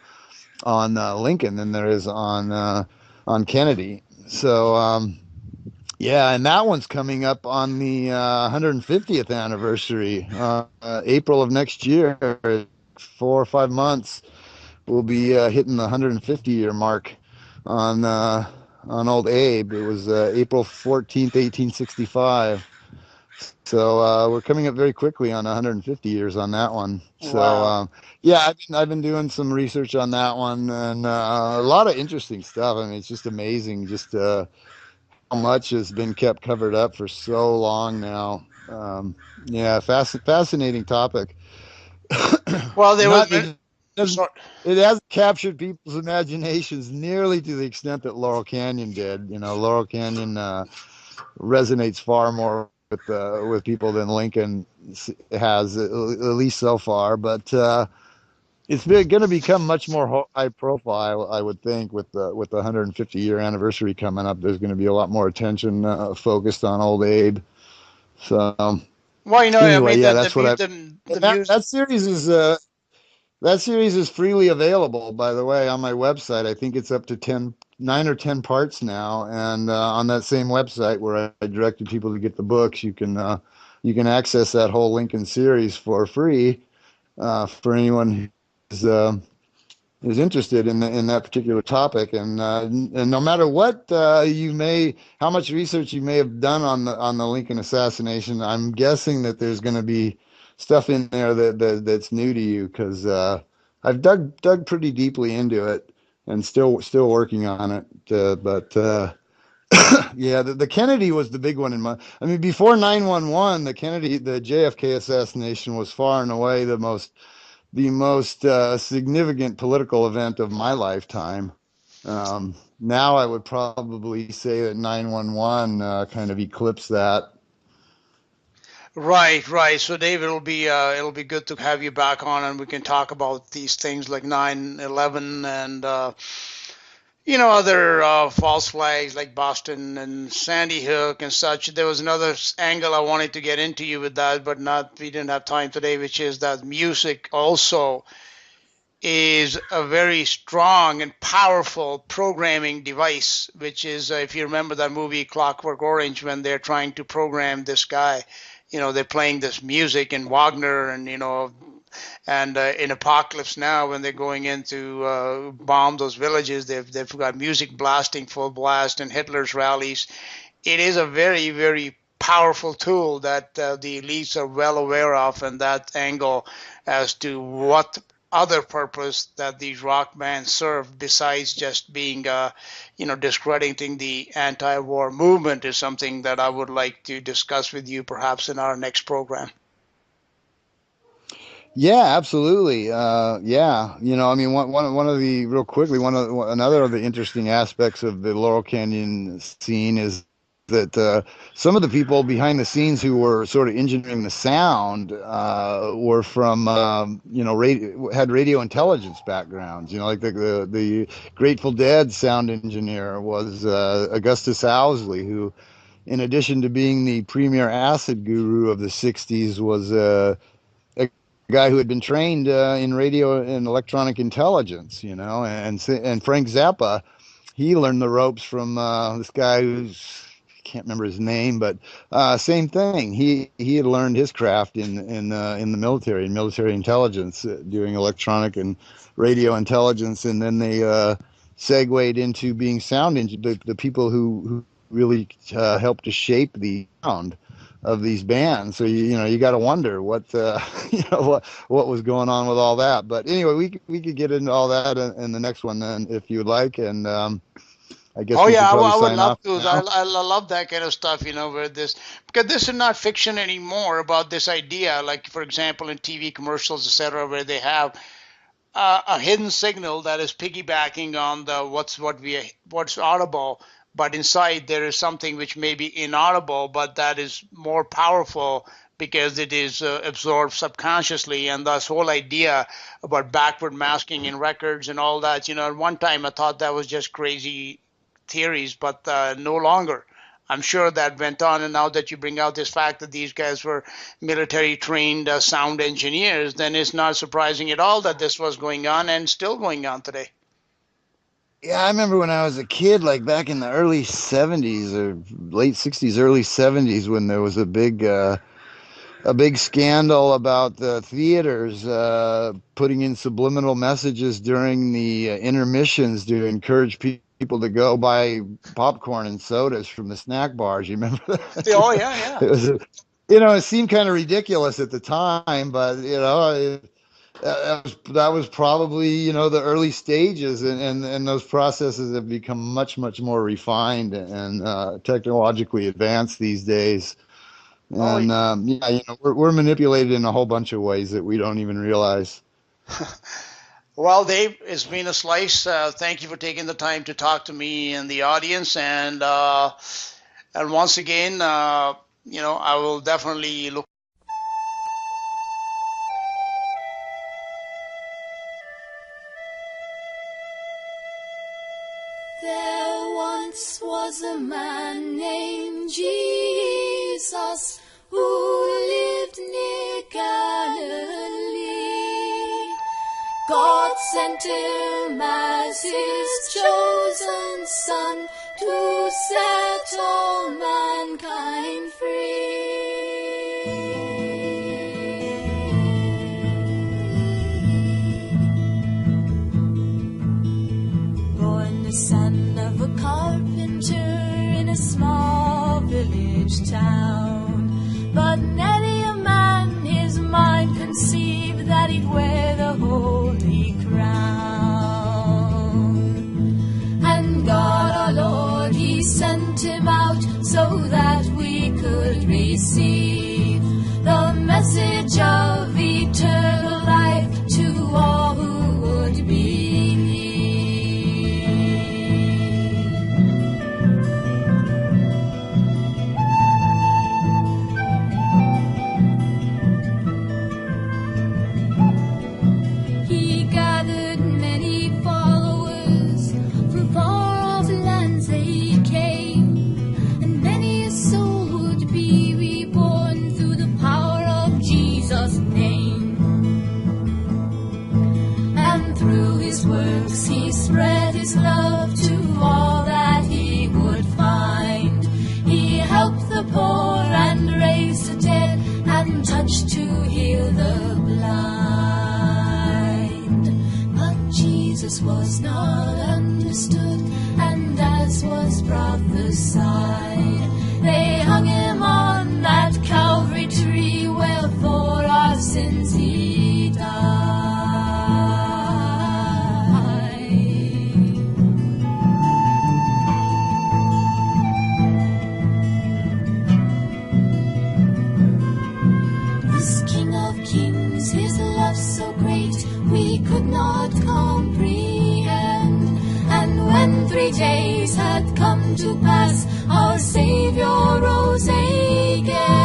on Lincoln than there is on Kennedy. So yeah, and that one's coming up on the 150th anniversary, April of next year. 4 or 5 months, we'll be hitting the 150-year mark on old Abe. It was April 14th, 1865. So we're coming up very quickly on 150 years on that one. So Wow. yeah, I've been doing some research on that one, and a lot of interesting stuff. I mean, it's just amazing, just how much has been kept covered up for so long now. Yeah, fascinating topic. Well, there was. Not it doesn't Sorry. it hasn't captured people's imaginations nearly to the extent that Laurel Canyon did. Laurel Canyon resonates far more with people than Lincoln has, at least so far. But it's going to become much more high profile, I would think, with the 150-year anniversary coming up. There's going to be a lot more attention focused on old Abe. So Well, I anyway, mean, yeah, the that's what I. the That music. that series is freely available, by the way, on my website. I think it's up to 9 or 10 parts now, and on that same website where I directed people to get the books, you can access that whole Lincoln series for free for anyone who's is interested in that particular topic, and no matter what how much research you may have done on the Lincoln assassination, I'm guessing that there's going to be stuff in there that's new to you, because I've dug pretty deeply into it and still working on it. But yeah, the Kennedy was the big one in my. I mean, before 9/11, the JFK assassination was far and away the most significant political event of my lifetime. Now I would probably say that 9/11 kind of eclipsed that. Right, right. So Dave, it'll be good to have you back on, and we can talk about these things like 9/11 and other false flags like Boston and Sandy Hook and such. There was another angle I wanted to get into you with that, but not we didn't have time today, which is that music also is a very strong and powerful programming device, which is, if you remember that movie Clockwork Orange, when they're trying to program this guy, they're playing this music and Wagner and, and in Apocalypse Now, when they're going in to bomb those villages, they've got music blasting full blast and Hitler's rallies. It is a very, very powerful tool that the elites are well aware of, and that angle as to what other purpose that these rock bands serve besides just being, discrediting the anti-war movement is something that I would like to discuss with you perhaps in our next program. Yeah, absolutely. Yeah, I mean, one of the real quickly another of the interesting aspects of the Laurel Canyon scene is that some of the people behind the scenes who were sort of engineering the sound were from had radio intelligence backgrounds. Like the Grateful Dead sound engineer was Augustus Owsley, who, in addition to being the premier acid guru of the '60s, was a guy who had been trained in radio and electronic intelligence, and Frank Zappa, he learned the ropes from this guy who's I can't remember his name, but same thing. He had learned his craft in the military, in military intelligence, doing electronic and radio intelligence, and then they segued into being the people who really helped to shape the sound of these bands. So you got to wonder what what was going on with all that. But anyway, we could get into all that in the next one then, if you would like. And I guess Oh we yeah, should probably I would sign love off to. now. I love that kind of stuff, where this because this is not fiction anymore about this idea. Like for example, in TV commercials, etc., where they have a hidden signal that is piggybacking on the what's audible, but inside there is something which may be inaudible, but that is more powerful because it is absorbed subconsciously. And this whole idea about backward masking in records and all that, at one time I thought that was just crazy theories, but no longer. I'm sure that went on, and now that you bring out this fact that these guys were military trained sound engineers, then it's not surprising at all that this was going on and still going on today. Yeah, I remember when I was a kid, like back in the early '70s or late '60s, early '70s, when there was a big scandal about the theaters putting in subliminal messages during the intermissions to encourage people to go buy popcorn and sodas from the snack bars. You remember that? Oh yeah, yeah. It was, it seemed kind of ridiculous at the time, but that was probably the early stages, and those processes have become much more refined and technologically advanced these days. Oh, And yeah, we're manipulated in a whole bunch of ways that we don't even realize. well, Dave, it's been a slice. Thank you for taking the time to talk to me and the audience, and once again, I will definitely look. There once was a man named Jesus who lived near Galilee. God sent him as his chosen son to set all mankind free. Born the son of a carpenter in a small village town, but many a man his mind conceived that he'd wear the holy crown. And God our Lord, he sent him out so that we could receive the message of eternal life to all who would believe. He gathered many followers from far off lands they came, and many a soul would be reborn through the power of Jesus' name. And through his works he spread his love to all that he would find. He helped the poor and raised the dead and touched to heal the blind. But Jesus was not understood, and as was prophesied, they hung him on that Calvary tree where for our sins he died. This King of Kings, his love so great we could not comprehend. And when 3 days had come to pass, our Savior rose again.